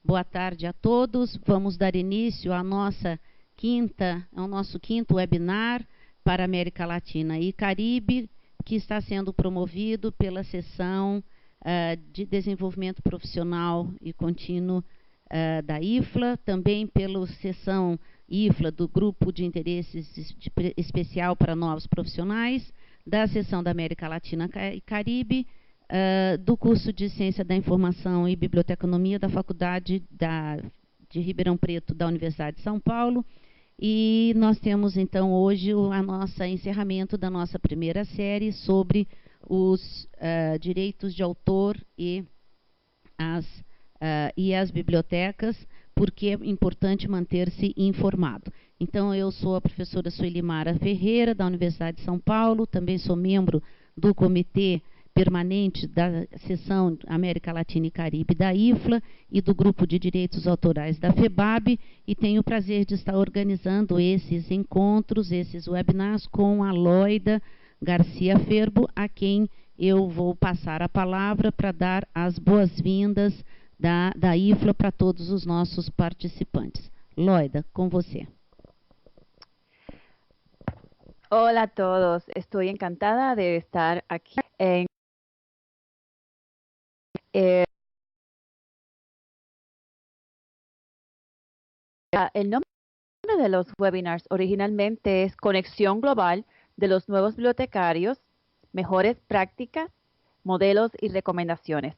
Boa tarde a todos. Vamos dar início ao nosso quinto webinar para América Latina e Caribe, que está sendo promovido pela seção de desenvolvimento profissional e contínuo da IFLA, também pela seção IFLA do Grupo de Interesses Especial para Novos Profissionais, da seção da América Latina e Caribe, do curso de Ciência da Informação e Biblioteconomia da Faculdade de Ribeirão Preto, da Universidade de São Paulo. E nós temos, então, hoje o nosso encerramento da nossa primeira série sobre os direitos de autor e as bibliotecas, porque é importante manter-se informado. Então, eu sou a professora Sueli Mara Ferreira, da Universidade de São Paulo, também sou membro do Comitê Permanente da Seção América Latina e Caribe da IFLA e do Grupo de Direitos Autorais da FEBAB, e tenho o prazer de estar organizando esses encontros, esses webinars com a Loida Garcia Ferbo, a quem eu vou passar a palavra para dar as boas-vindas da IFLA para todos os nossos participantes. Loida, com você. Hola a todos, estoy encantada de estar aquí en el nombre de los webinars originalmente es Conexión Global de los Nuevos Bibliotecarios, Mejores Prácticas, Modelos y Recomendaciones.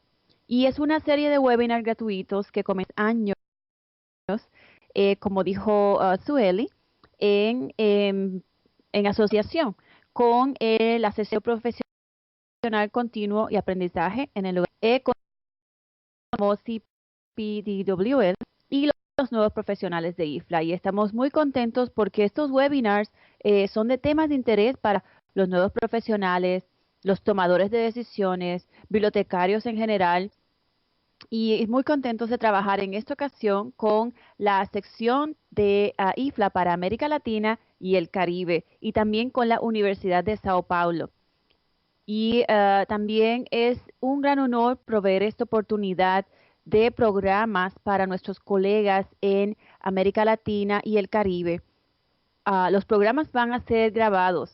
Y es una serie de webinars gratuitos que comienzan años, como dijo Sueli, en asociación con la sesión profesional continuo y aprendizaje en el lugar como CPDWL y los nuevos profesionales de IFLA. Y estamos muy contentos porque estos webinars son de temas de interés para los nuevos profesionales, los tomadores de decisiones, bibliotecarios en general, y muy contentos de trabajar en esta ocasión con la sección de IFLA para América Latina y el Caribe, y también con la Universidad de Sao Paulo. Y también es un gran honor proveer esta oportunidad de programas para nuestros colegas en América Latina y el Caribe. Los programas van a ser grabados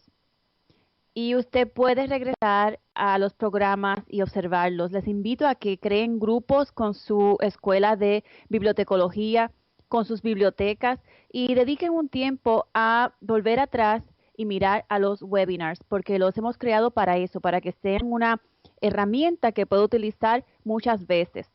y usted puede regresar a los programas y observarlos. Les invito a que creen grupos con su escuela de bibliotecología, con sus bibliotecas, y dediquen un tiempo a volver atrás y mirar a los webinars, porque los hemos creado para eso, para que sean una herramienta que pueda utilizar muchas veces.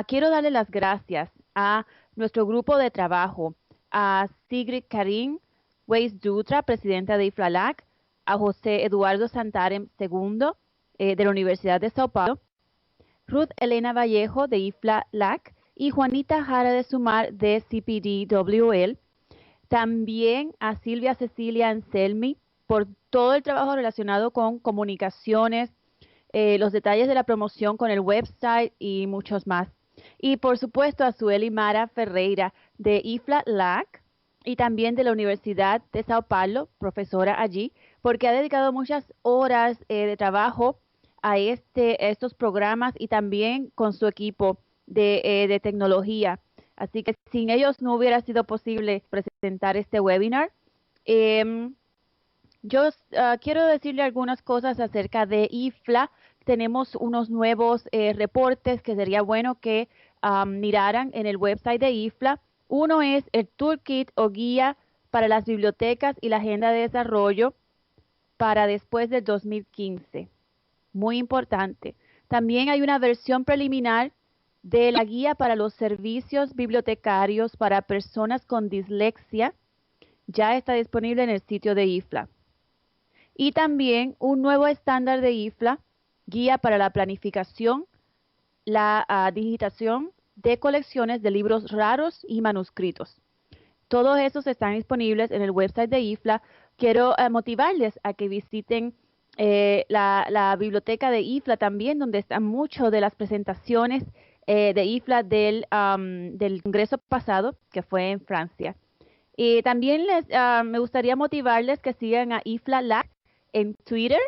Quiero darle las gracias a nuestro grupo de trabajo, a Sigrid Karim Weiss Dutra, presidenta de IFLA-LAC, a José Eduardo Santarem II, de la Universidad de Sao Paulo, Ruth Elena Vallejo, de IFLA-LAC, y Juanita Jara de Sumar, de CPDWL. También a Silvia Cecilia Anselmi por todo el trabajo relacionado con comunicaciones, los detalles de la promoción con el website y muchos más. Y por supuesto a Sueli Mara Ferreira de IFLA-LAC y también de la Universidad de Sao Paulo, profesora allí, porque ha dedicado muchas horas de trabajo a estos programas y también con su equipo de tecnología. Así que sin ellos no hubiera sido posible presentar este webinar. Yo quiero decirle algunas cosas acerca de IFLA. Tenemos unos nuevos reportes que sería bueno que miraran en el website de IFLA. Uno es el Toolkit o guía para las bibliotecas y la agenda de desarrollo para después del 2015. Muy importante. También hay una versión preliminar de la guía para los servicios bibliotecarios para personas con dislexia. Ya está disponible en el sitio de IFLA. Y también un nuevo estándar de IFLA, guía para la planificación, la digitación de colecciones de libros raros y manuscritos. Todos esos están disponibles en el website de IFLA. Quiero motivarles a que visiten la biblioteca de IFLA también, donde están muchas de las presentaciones de IFLA del congreso pasado, que fue en Francia. Y también me gustaría motivarles que sigan a IFLA-LAC en Twitter,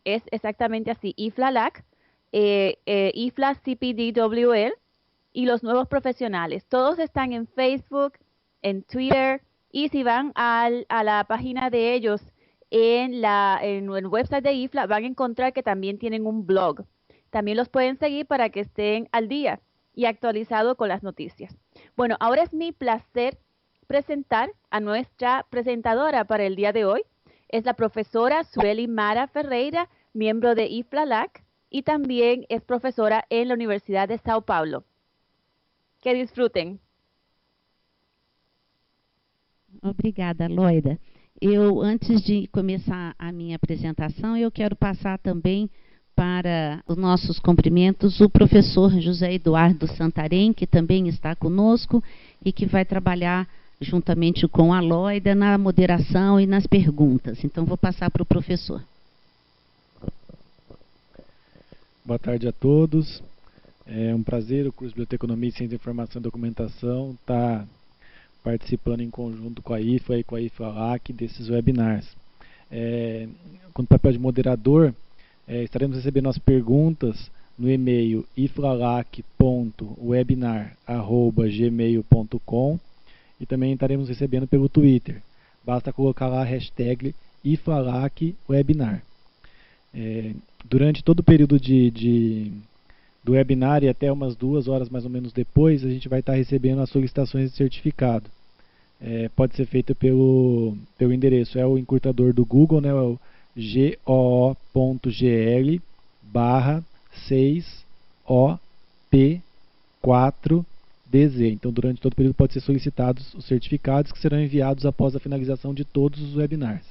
es exactamente así, IFLA-LAC, IFLA CPDWL, y los nuevos profesionales. Todos están en Facebook, en Twitter, y si van a la página de ellos en el website de IFLA, van a encontrar que también tienen un blog. También los pueden seguir para que estén al día y actualizados con las noticias. Bueno, ahora es mi placer presentar a nuestra presentadora para el día de hoy. Es la profesora Sueli Mara Ferreira, miembro de IFLA-LAC, y también es profesora en la Universidad de Sao Paulo. Que disfrutem. Obrigada, Loida. Antes de começar a minha apresentação, eu quero passar também para os nossos cumprimentos o professor José Eduardo Santarém, que também está conosco e que vai trabalhar juntamente com a Loida na moderação e nas perguntas. Então, vou passar para o professor. Boa tarde a todos. É um prazer o curso de Biblioteconomia, Ciência, Informação e Documentação estar participando em conjunto com a IFA e com a IFLA-LAC desses webinars. Com o papel de moderador, estaremos recebendo as perguntas no e-mail iflalac.webinar@gmail.com e também estaremos recebendo pelo Twitter. Basta colocar lá a hashtag IFLALACwebinar. Durante todo o período do webinar e até umas 2 horas mais ou menos depois, a gente vai estar recebendo as solicitações de certificado. Pode ser feito pelo endereço, é o encurtador do Google, né, é o goo.gl/6op4dz. Então, durante todo o período pode ser solicitados os certificados que serão enviados após a finalização de todos os webinars.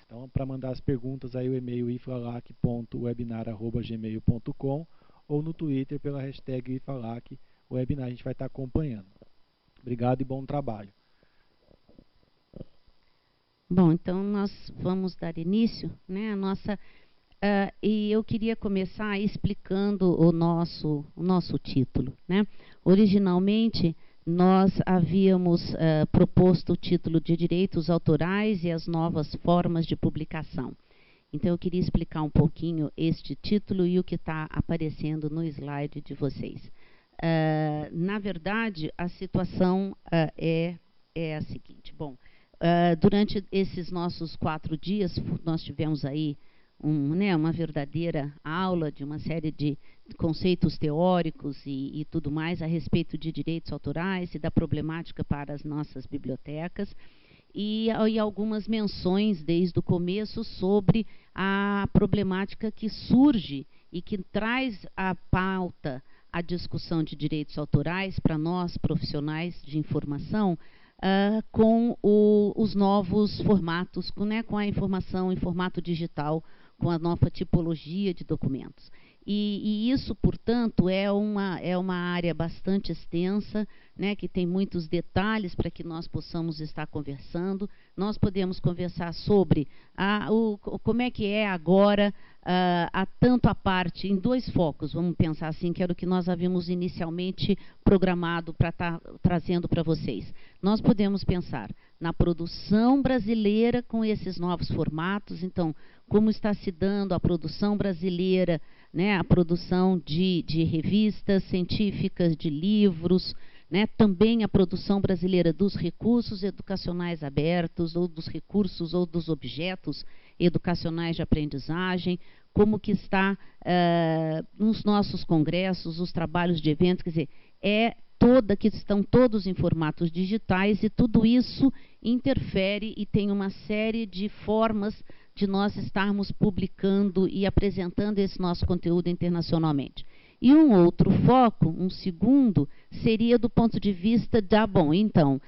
Então, para mandar as perguntas, aí o e-mail iflalac.webinar@gmail.com ou no Twitter pela hashtag iflalac.webinar. A gente vai estar acompanhando. Obrigado e bom trabalho. Bom, então nós vamos dar início, né, a nossa... e eu queria começar explicando o nosso título, né? Originalmente, nós havíamos proposto o título de Direitos Autorais e as Novas Formas de Publicação. Então, eu queria explicar um pouquinho este título e o que está aparecendo no slide de vocês. Na verdade, a situação é a seguinte. Bom, durante esses nossos 4 dias, nós tivemos aí uma verdadeira aula de uma série de conceitos teóricos e tudo mais a respeito de direitos autorais e da problemática para as nossas bibliotecas. E algumas menções desde o começo sobre a problemática que surge e que traz à pauta a discussão de direitos autorais para nós, profissionais de informação, com os novos formatos, com a informação em formato digital, com a nova tipologia de documentos. E isso, portanto, é uma área bastante extensa, né, que tem muitos detalhes para que nós possamos estar conversando. Nós podemos conversar sobre como é que é agora tanto a parte em 2 focos, vamos pensar assim, que era o que nós havíamos inicialmente programado para estar trazendo para vocês. Nós podemos pensar na produção brasileira com esses novos formatos, então, como está se dando a produção brasileira, né, a produção de revistas científicas, de livros, né, também a produção brasileira dos recursos educacionais abertos, ou dos recursos ou dos objetos educacionais de aprendizagem, como que está nos nossos congressos, os trabalhos de eventos, quer dizer, que estão todos em formatos digitais e tudo isso interfere e tem uma série de formas de nós estarmos publicando e apresentando esse nosso conteúdo internacionalmente. E um outro foco, um segundo, seria do ponto de vista então,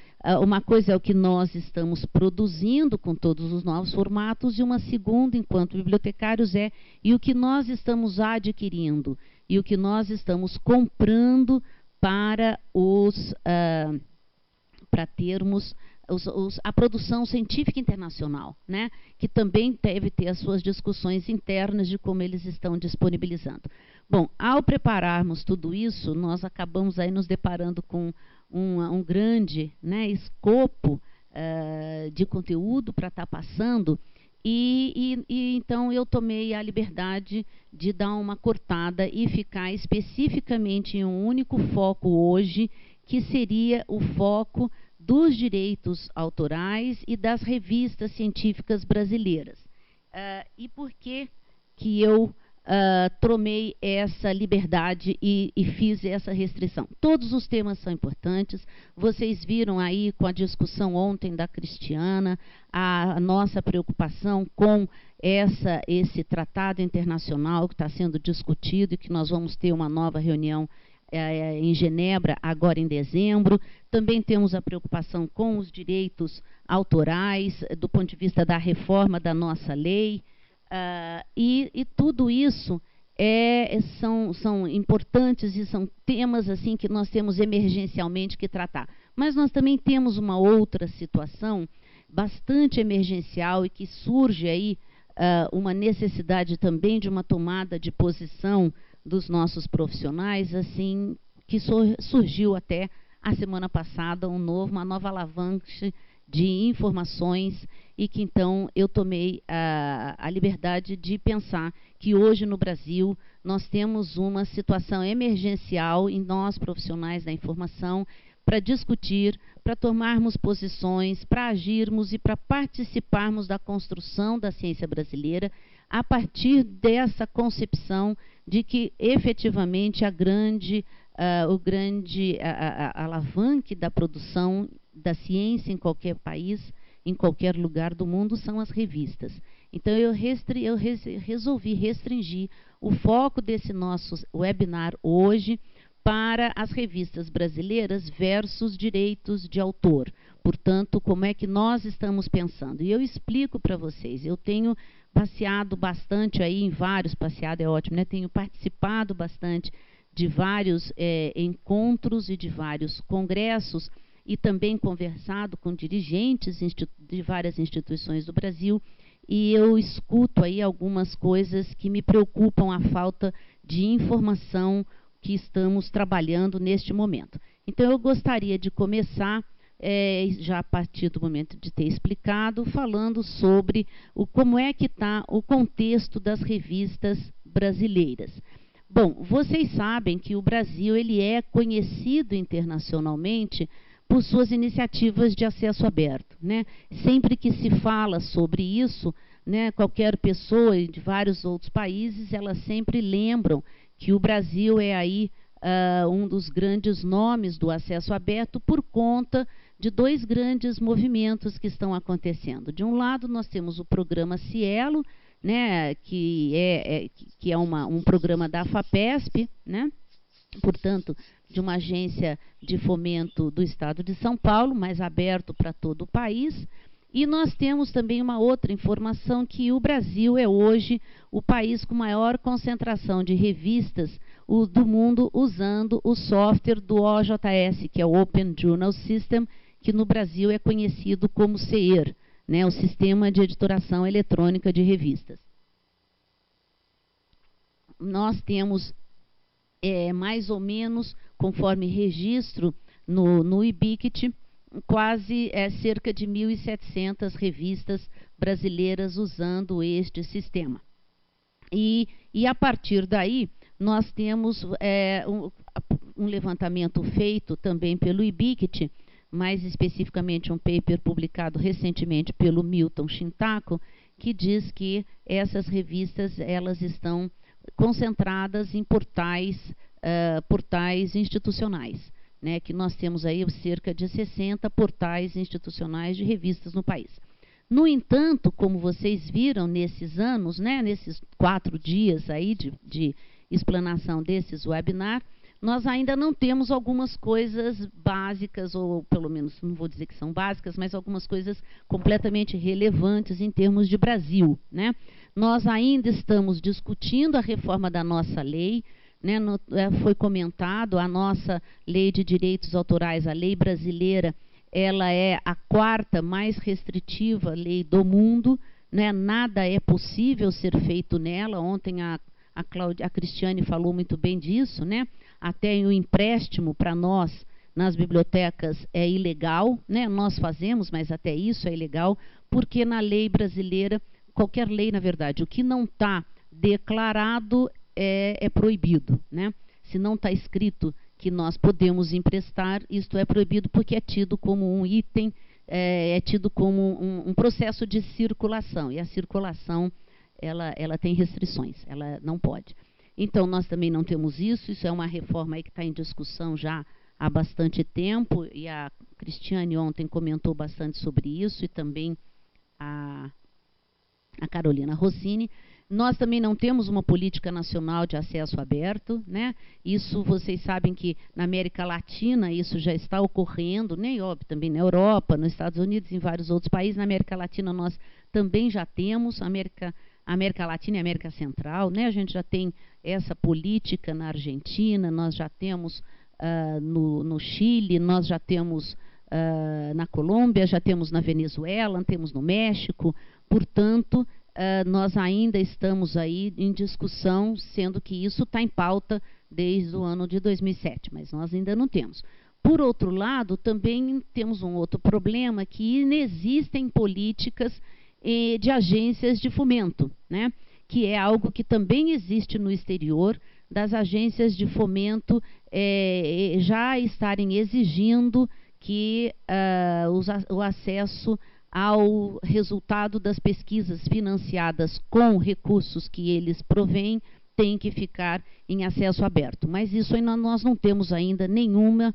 uma coisa é o que nós estamos produzindo com todos os novos formatos, e uma segunda, enquanto bibliotecários, e o que nós estamos adquirindo, e o que nós estamos comprando para termos a produção científica internacional, né, que também deve ter as suas discussões internas de como eles estão disponibilizando. Bom, ao prepararmos tudo isso, nós acabamos aí nos deparando com um grande, né, escopo de conteúdo para estar passando, Então eu tomei a liberdade de dar uma cortada e ficar especificamente em um único foco hoje, que seria o foco dos direitos autorais e das revistas científicas brasileiras. E por que eu tomei essa liberdade e fiz essa restrição? Todos os temas são importantes. Vocês viram aí com a discussão ontem da Cristiana, a nossa preocupação com esse tratado internacional que está sendo discutido e que nós vamos ter uma nova reunião em Genebra, agora em dezembro. Também temos a preocupação com os direitos autorais, do ponto de vista da reforma da nossa lei, e tudo isso são importantes e são temas assim que nós temos emergencialmente que tratar. Mas nós também temos uma outra situação bastante emergencial e que surge aí uma necessidade também de uma tomada de posição dos nossos profissionais, assim, que surgiu até a semana passada uma nova alavanca de informações, e que então eu tomei a liberdade de pensar que hoje no Brasil nós temos uma situação emergencial em nós profissionais da informação para discutir, para tomarmos posições, para agirmos e para participarmos da construção da ciência brasileira a partir dessa concepção de que efetivamente a grande alavanque da produção da ciência em qualquer país, em qualquer lugar do mundo, são as revistas. Então eu resolvi restringir o foco desse nosso webinar hoje para as revistas brasileiras versus direitos de autor. Portanto, como é que nós estamos pensando? E eu explico para vocês. Eu tenho passeado bastante aí em vários, passeado é ótimo, né? Tenho participado bastante de vários encontros e de vários congressos, e também conversado com dirigentes de várias instituições do Brasil, e eu escuto aí algumas coisas que me preocupam, a falta de informação que estamos trabalhando neste momento. Então eu gostaria de começar, já a partir do momento de ter explicado, falando sobre como é que está o contexto das revistas brasileiras. Bom, vocês sabem que o Brasil ele é conhecido internacionalmente por suas iniciativas de acesso aberto, né? Sempre que se fala sobre isso, né, qualquer pessoa de vários outros países, elas sempre lembram que o Brasil é aí um dos grandes nomes do acesso aberto por conta de dois grandes movimentos que estão acontecendo. De um lado, nós temos o programa Cielo, né, que é um programa da FAPESP, né? Portanto, de uma agência de fomento do Estado de São Paulo, mas aberto para todo o país. E nós temos também uma outra informação, que o Brasil é hoje o país com maior concentração de revistas do mundo usando o software do OJS, que é o Open Journal System, que no Brasil é conhecido como CER, né, o Sistema de Editoração Eletrônica de Revistas. Nós temos mais ou menos, conforme registro no IBICT, quase cerca de 1.700 revistas brasileiras usando este sistema. E a partir daí, nós temos um levantamento feito também pelo IBICT, mais especificamente um paper publicado recentemente pelo Milton Shintako, que diz que essas revistas elas estão concentradas em portais institucionais, né, que nós temos aí cerca de 60 portais institucionais de revistas no país. No entanto, como vocês viram nesses anos, né, nesses 4 dias aí de explanação desses webinar, nós ainda não temos algumas coisas básicas, ou pelo menos, não vou dizer que são básicas, mas algumas coisas completamente relevantes em termos de Brasil, né? Nós ainda estamos discutindo a reforma da nossa lei, né? Foi comentado, a nossa lei de direitos autorais, a lei brasileira, ela é a 4ª mais restritiva lei do mundo, né? Nada é possível ser feito nela. Ontem a Cristiane falou muito bem disso, né? Até o empréstimo para nós nas bibliotecas é ilegal, né? Nós fazemos, mas até isso é ilegal, porque na lei brasileira qualquer lei, na verdade, o que não está declarado é proibido, né? Se não está escrito que nós podemos emprestar, isto é proibido porque é tido como um item, é tido como um processo de circulação, e a circulação ela tem restrições, ela não pode. Então, nós também não temos isso é uma reforma aí que está em discussão já há bastante tempo, e a Cristiane ontem comentou bastante sobre isso, e também a Carolina Rossini. Nós também não temos uma política nacional de acesso aberto, né? Isso vocês sabem que na América Latina isso já está ocorrendo, né? Óbvio, também na Europa, nos Estados Unidos, em vários outros países. Na América Latina nós também já temos, América Latina e América Central, né? A gente já tem essa política na Argentina, nós já temos no Chile, nós já temos na Colômbia, já temos na Venezuela, temos no México. Portanto, nós ainda estamos aí em discussão, sendo que isso está em pauta desde o ano de 2007, mas nós ainda não temos. Por outro lado, também temos um outro problema, que inexistem políticas de agências de fomento, né? Que é algo que também existe no exterior, das agências de fomento já estarem exigindo que o acesso ao resultado das pesquisas financiadas com recursos que eles provêm tem que ficar em acesso aberto. Mas isso ainda nós não temos ainda nenhuma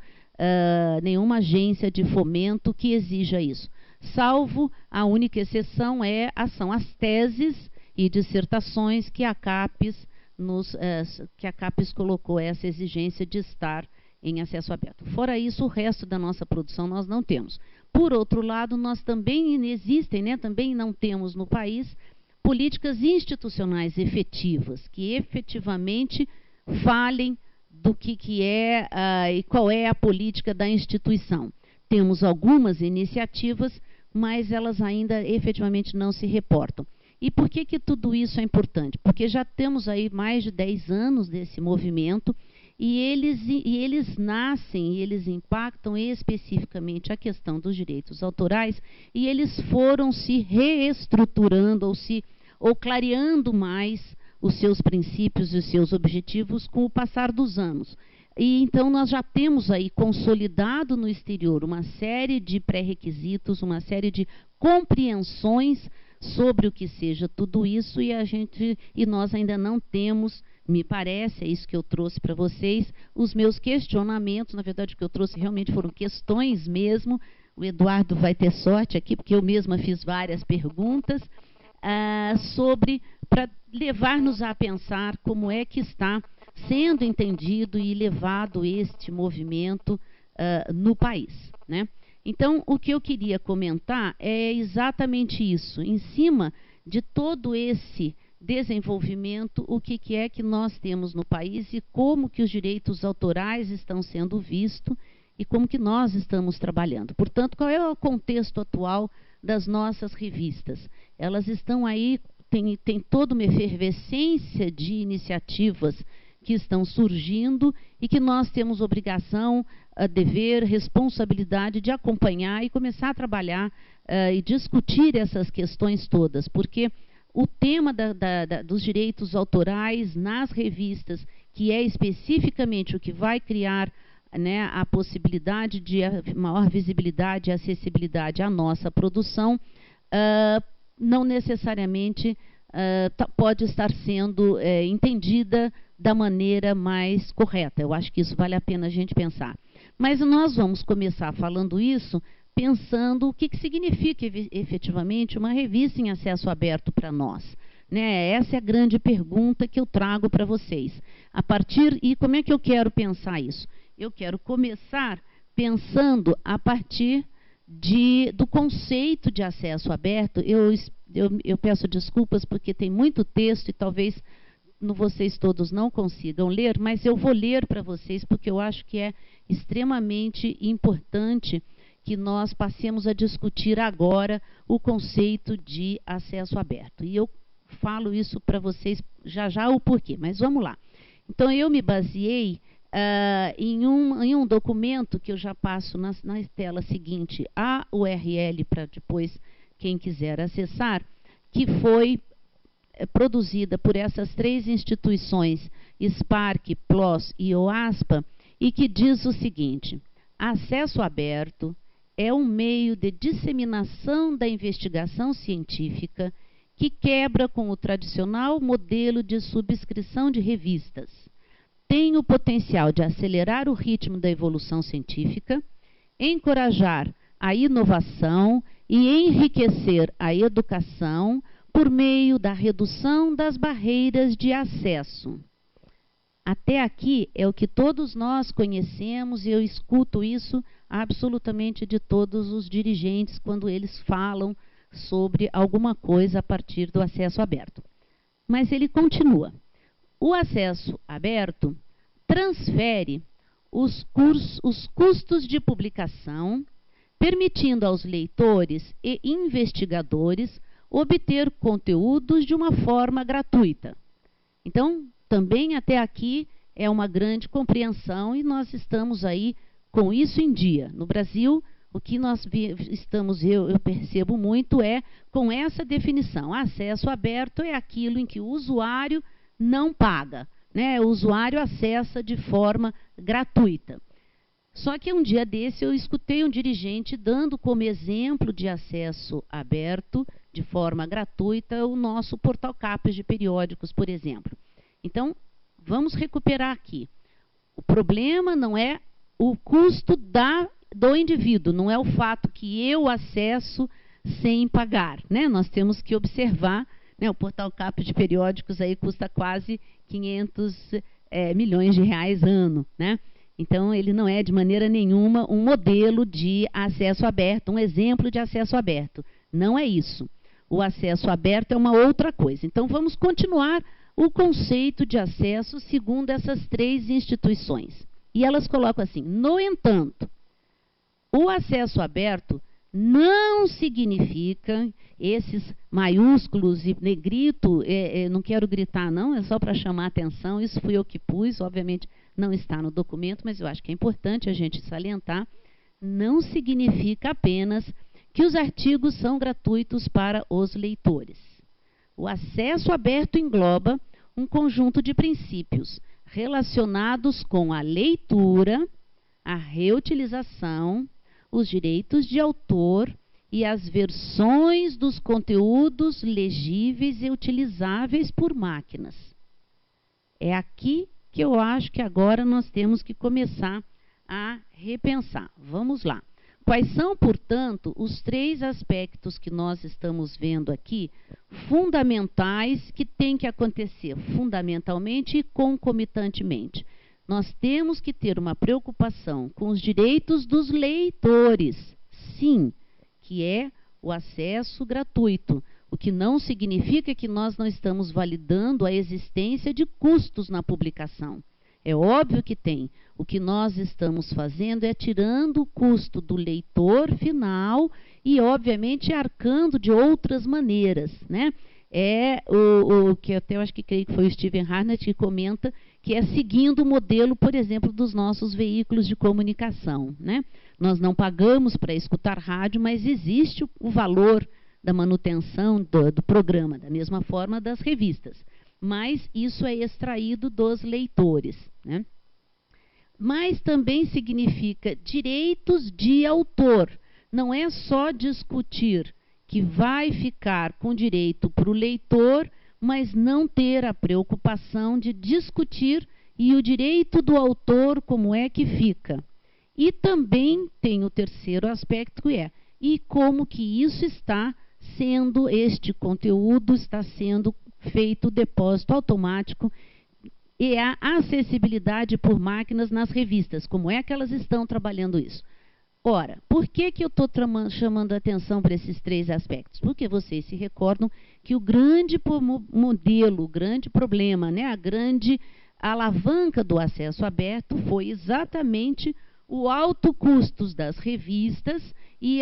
agência de fomento que exija isso. Salvo a única exceção são as teses e dissertações que a CAPES colocou essa exigência de estar em acesso aberto. Fora isso, o resto da nossa produção nós não temos. Por outro lado, nós também também não temos no país políticas institucionais efetivas, que efetivamente falem do que é e qual é a política da instituição. Temos algumas iniciativas, mas elas ainda efetivamente não se reportam. E por que tudo isso é importante? Porque já temos aí mais de 10 anos desse movimento, e eles nascem, e eles impactam especificamente a questão dos direitos autorais, e eles foram se reestruturando ou clareando mais os seus princípios e os seus objetivos com o passar dos anos. E então nós já temos aí consolidado no exterior uma série de pré-requisitos, uma série de compreensões sobre o que seja tudo isso, e nós ainda não temos, me parece, é isso que eu trouxe para vocês, os meus questionamentos. Na verdade, o que eu trouxe realmente foram questões mesmo. O Eduardo vai ter sorte aqui, porque eu mesma fiz várias perguntas para levar-nos a pensar como é que está sendo entendido e levado este movimento no país, né? Então, o que eu queria comentar é exatamente isso. Em cima de todo esse desenvolvimento, o que é que nós temos no país e como que os direitos autorais estão sendo vistos e como que nós estamos trabalhando. Portanto, qual é o contexto atual das nossas revistas? Elas estão aí, tem toda uma efervescência de iniciativas que estão surgindo e que nós temos obrigação, dever, responsabilidade de acompanhar e começar a trabalhar e discutir essas questões todas, porque o tema dos direitos autorais nas revistas, que é especificamente o que vai criar, né, a possibilidade de maior visibilidade e acessibilidade à nossa produção, não necessariamente pode estar sendo entendida da maneira mais correta. Eu acho que isso vale a pena a gente pensar. Mas nós vamos começar falando isso, pensando o que significa efetivamente uma revista em acesso aberto para nós, né? Essa é a grande pergunta que eu trago para vocês. E como é que eu quero pensar isso? Eu quero começar pensando a partir do conceito de acesso aberto. Eu peço desculpas porque tem muito texto e talvez vocês todos não consigam ler, mas eu vou ler para vocês porque eu acho que é extremamente importante que nós passemos a discutir agora o conceito de acesso aberto. E eu falo isso para vocês já o porquê, mas vamos lá. Então, eu me baseei em um documento que eu já passo na tela seguinte, a URL para depois, quem quiser acessar, que foi produzida por essas 3 instituições, SPARC, PLOS e OASPA, e que diz o seguinte: acesso aberto é um meio de disseminação da investigação científica que quebra com o tradicional modelo de subscrição de revistas. Tem o potencial de acelerar o ritmo da evolução científica, encorajar a inovação e enriquecer a educação por meio da redução das barreiras de acesso. Até aqui é o que todos nós conhecemos, e eu escuto isso absolutamente de todos os dirigentes quando eles falam sobre alguma coisa a partir do acesso aberto. Mas ele continua. O acesso aberto transfere os custos de publicação, permitindo aos leitores e investigadores obter conteúdos de uma forma gratuita. Então, também até aqui é uma grande compreensão e nós estamos aí com isso em dia. No Brasil, o que nós estamos, eu percebo muito, é com essa definição. Acesso aberto é aquilo em que o usuário não paga, né? O usuário acessa de forma gratuita. Só que um dia desse eu escutei um dirigente dando como exemplo de acesso aberto, de forma gratuita, o nosso portal CAPES de periódicos, por exemplo. Então, vamos recuperar aqui. O problema não é o custo do indivíduo, não é o fato que eu acesso sem pagar, né? Nós temos que observar, né, o portal CAPES de periódicos aí custa quase 500 milhões de reais ano, né? Então, ele não é de maneira nenhuma um modelo de acesso aberto, um exemplo de acesso aberto. Não é isso. O acesso aberto é uma outra coisa. Então, vamos continuar o conceito de acesso segundo essas 3 instituições. E elas colocam assim: no entanto, o acesso aberto não significa, esses maiúsculos e negrito, não quero gritar não, é só para chamar a atenção, isso fui eu que pus, obviamente não está no documento, mas eu acho que é importante a gente salientar, não significa apenas que os artigos são gratuitos para os leitores. O acesso aberto engloba um conjunto de princípios relacionados com a leitura, a reutilização, os direitos de autor e as versões dos conteúdos legíveis e utilizáveis por máquinas. É aqui que eu acho que agora nós temos que começar a repensar. Vamos lá. Quais são, portanto, os 3 aspectos que nós estamos vendo aqui, fundamentais, que têm que acontecer fundamentalmente e concomitantemente? Nós temos que ter uma preocupação com os direitos dos leitores, sim, que é o acesso gratuito, o que não significa que nós não estamos validando a existência de custos na publicação. É óbvio que tem. O que nós estamos fazendo é tirando o custo do leitor final e, obviamente, arcando de outras maneiras, né? É o que até eu acho que creio que foi o Steven Harnett que comenta, que é seguindo o modelo, por exemplo, dos nossos veículos de comunicação, né? Nós não pagamos para escutar rádio, mas existe o valor da manutenção do programa, da mesma forma das revistas. Mas isso é extraído dos leitores, né? Mas também significa direitos de autor. Não é só discutir que vai ficar com direito para o leitor, mas não ter a preocupação de discutir e o direito do autor como é que fica. E também tem o terceiro aspecto, que é e como que isso está sendo, este conteúdo está sendo feito depósito automático e a acessibilidade por máquinas nas revistas, como é que elas estão trabalhando isso. Ora, por que eu estou chamando a atenção para esses 3 aspectos? Porque vocês se recordam que o grande modelo, o grande problema, né, a grande alavanca do acesso aberto foi exatamente o alto custo das revistas e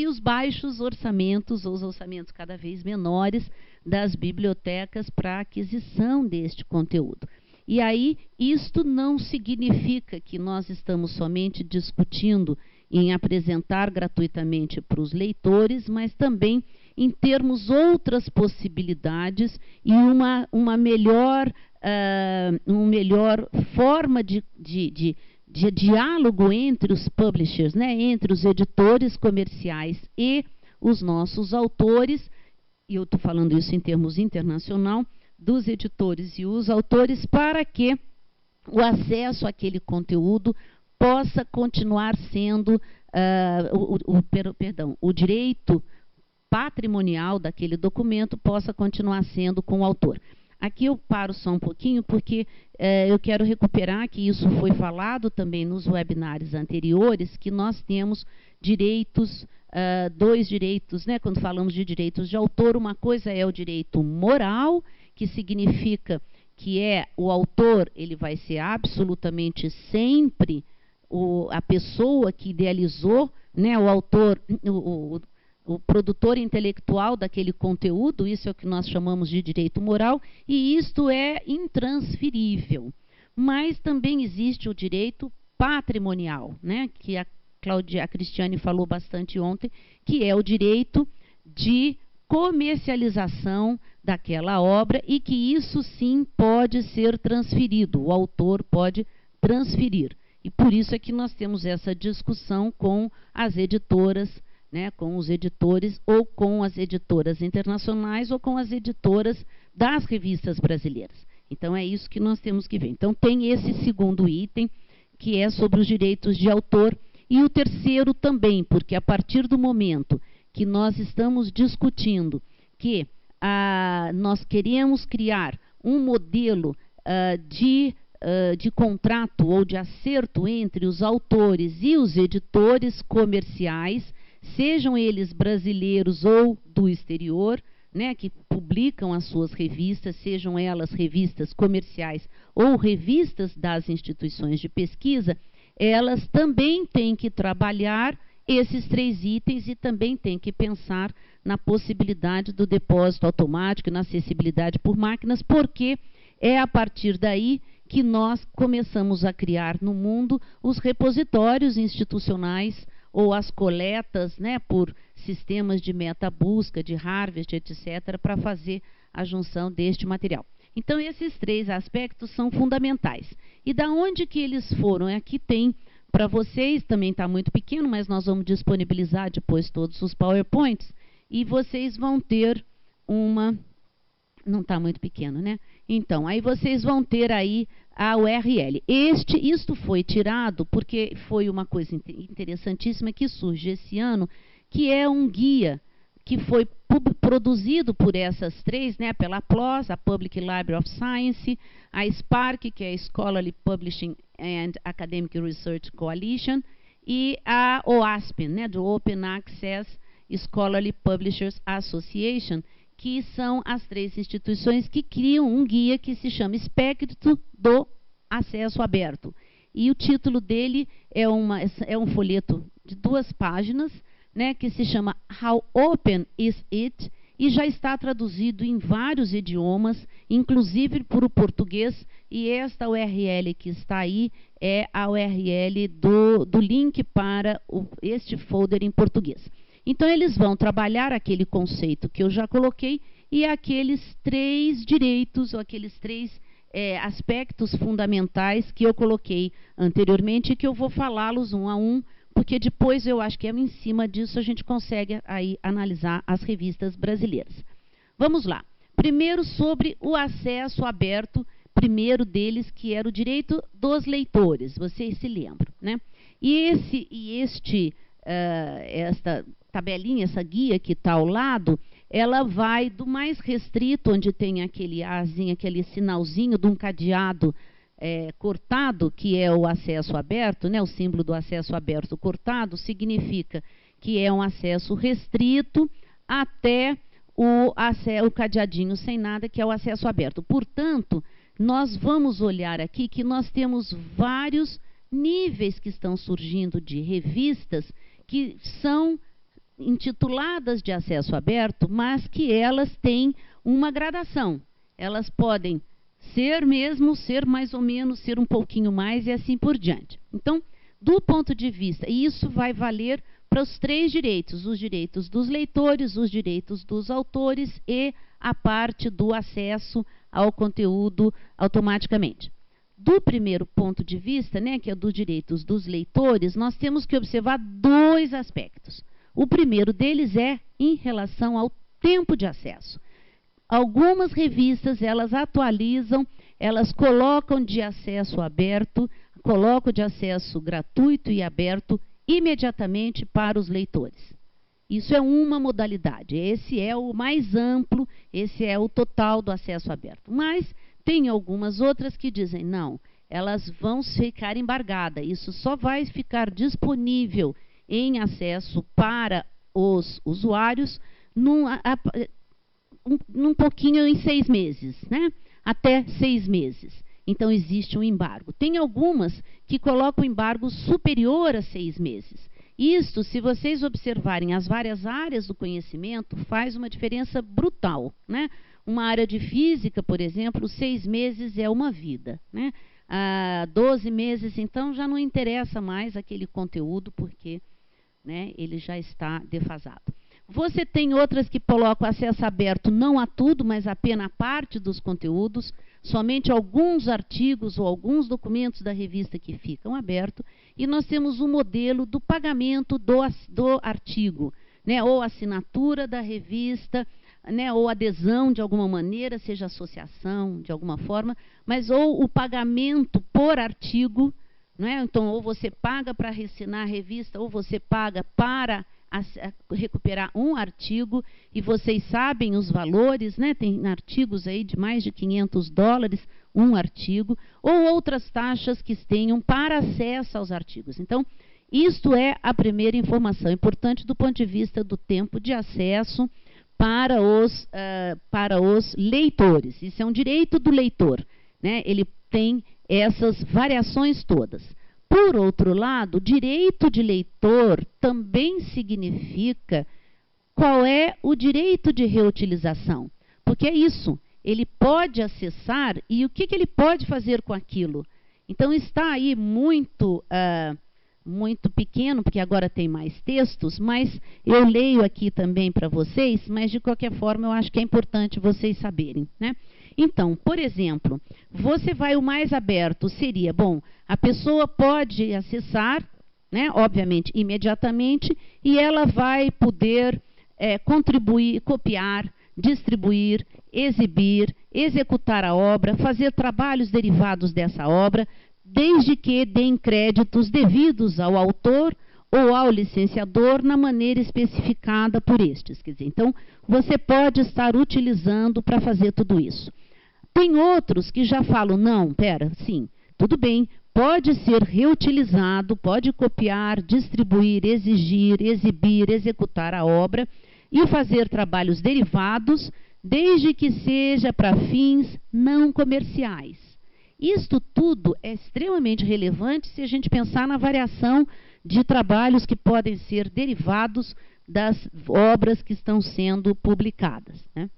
os baixos orçamentos, ou os orçamentos cada vez menores das bibliotecas para a aquisição deste conteúdo. E aí, isto não significa que nós estamos somente discutindo em apresentar gratuitamente para os leitores, mas também em termos outras possibilidades e uma melhor forma de diálogo entre os publishers, né, entre os editores comerciais e os nossos autores, e eu estou falando isso em termos internacional, dos editores e os autores, para que o acesso àquele conteúdo possa continuar sendo, o direito patrimonial daquele documento possa continuar sendo com o autor. Aqui eu paro só um pouquinho, porque eu quero recuperar que isso foi falado também nos webinários anteriores, que nós temos direitos, dois direitos, né? Quando falamos de direitos de autor, uma coisa é o direito moral, que significa que o autor, ele vai ser absolutamente sempre a pessoa que idealizou, né? O autor, o produtor intelectual daquele conteúdo, isso é o que nós chamamos de direito moral, e isto é intransferível. Mas também existe o direito patrimonial, né, que a Cristiane falou bastante ontem, que é o direito de comercialização daquela obra e que isso sim pode ser transferido, o autor pode transferir. E por isso é que nós temos essa discussão com as editoras, né, com os editores, ou com as editoras internacionais, ou com as editoras das revistas brasileiras. Então, é isso que nós temos que ver. Então, tem esse segundo item, que é sobre os direitos de autor, e o terceiro também, porque a partir do momento que nós estamos discutindo que nós queremos criar um modelo de contrato ou de acerto entre os autores e os editores comerciais, sejam eles brasileiros ou do exterior, né, que publicam as suas revistas, sejam elas revistas comerciais ou revistas das instituições de pesquisa, elas também têm que trabalhar esses três itens e também têm que pensar na possibilidade do depósito automático e na acessibilidade por máquinas, porque é a partir daí que nós começamos a criar no mundo os repositórios institucionais ou as coletas, né, por sistemas de metabusca, de harvest, etc., para fazer a junção deste material. Então, esses três aspectos são fundamentais. E da onde que eles foram? Aqui tem para vocês, também está muito pequeno, mas nós vamos disponibilizar depois todos os PowerPoints, e vocês vão ter uma... Não está muito pequeno, né? Então, aí vocês vão ter aí a URL. Isto foi tirado porque foi uma coisa interessantíssima que surge esse ano, que é um guia que foi produzido por essas três, né? Pela PLOS, a Public Library of Science, a SPARC, que é a Scholarly Publishing and Academic Research Coalition, e a OASP, né? Do Open Access Scholarly Publishers Association, que são as três instituições que criam um guia que se chama Espectro do Acesso Aberto. E o título dele é um folheto de 2 páginas, né, que se chama How Open Is It? E já está traduzido em vários idiomas, inclusive para o português, e esta URL que está aí é a URL do link para este folder em português. Então, eles vão trabalhar aquele conceito que eu já coloquei e aqueles 3 direitos, ou aqueles 3 aspectos fundamentais que eu coloquei anteriormente e que eu vou falá-los um a um, porque depois eu acho que em cima disso a gente consegue aí analisar as revistas brasileiras. Vamos lá. Primeiro, sobre o acesso aberto, primeiro deles, que era o direito dos leitores, vocês se lembram, né? Esta tabelinha, essa guia que está ao lado, ela vai do mais restrito, onde tem aquele azinho, aquele sinalzinho de um cadeado cortado, que é o acesso aberto, né? O símbolo do acesso aberto cortado significa que é um acesso restrito até o cadeadinho sem nada, que é o acesso aberto. Portanto, nós vamos olhar aqui que nós temos vários níveis que estão surgindo de revistas que são intituladas de acesso aberto, mas que elas têm uma gradação. Elas podem ser mesmo, ser mais ou menos, ser um pouquinho mais e assim por diante. Então, do ponto de vista, e isso vai valer para os 3 direitos, os direitos dos leitores, os direitos dos autores e a parte do acesso ao conteúdo automaticamente. Do primeiro ponto de vista, né, que é dos direitos dos leitores, nós temos que observar 2 aspectos. O primeiro deles é em relação ao tempo de acesso. Algumas revistas, elas atualizam, elas colocam de acesso aberto, colocam de acesso gratuito e aberto imediatamente para os leitores. Isso é uma modalidade, esse é o mais amplo, esse é o total do acesso aberto. Mas tem algumas outras que dizem, não, elas vão ficar embargadas, isso só vai ficar disponível em acesso para os usuários num pouquinho em 6 meses, né? Até 6 meses. Então, existe um embargo. Tem algumas que colocam embargo superior a 6 meses. Isto, se vocês observarem as várias áreas do conhecimento, faz uma diferença brutal, né? Uma área de física, por exemplo, 6 meses é uma vida, né? 12 meses, então, já não interessa mais aquele conteúdo, porque, né, ele já está defasado. Você tem outras que colocam acesso aberto não a tudo, mas apenas a parte dos conteúdos, somente alguns artigos ou alguns documentos da revista que ficam abertos, e nós temos um modelo do pagamento do artigo, né, ou assinatura da revista, né, ou adesão de alguma maneira, seja associação de alguma forma, mas ou o pagamento por artigo, né, então ou você paga para assinar a revista, ou você paga para recuperar um artigo, e vocês sabem os valores, né? Tem artigos aí de mais de $500 um artigo, ou outras taxas que tenham para acesso aos artigos. Então, isto é a primeira informação importante do ponto de vista do tempo de acesso para os leitores. Isso é um direito do leitor, né? Ele tem essas variações todas. Por outro lado, direito de leitor também significa qual é o direito de reutilização. Porque é isso, ele pode acessar e o que ele pode fazer com aquilo. Então está aí muito pequeno, porque agora tem mais textos, mas eu leio aqui também para vocês, mas de qualquer forma eu acho que é importante vocês saberem, né? Então, por exemplo, o mais aberto seria, bom, a pessoa pode acessar, né, obviamente, imediatamente, e ela vai poder contribuir, copiar, distribuir, exibir, executar a obra, fazer trabalhos derivados dessa obra, desde que deem créditos devidos ao autor ou ao licenciador na maneira especificada por estes. Quer dizer, então, você pode estar utilizando para fazer tudo isso. Tem outros que já falam, não, sim, tudo bem, pode ser reutilizado, pode copiar, distribuir, exigir, exibir, executar a obra e fazer trabalhos derivados, desde que seja para fins não comerciais. Isto tudo é extremamente relevante se a gente pensar na variação de trabalhos que podem ser derivados das obras que estão sendo publicadas, né?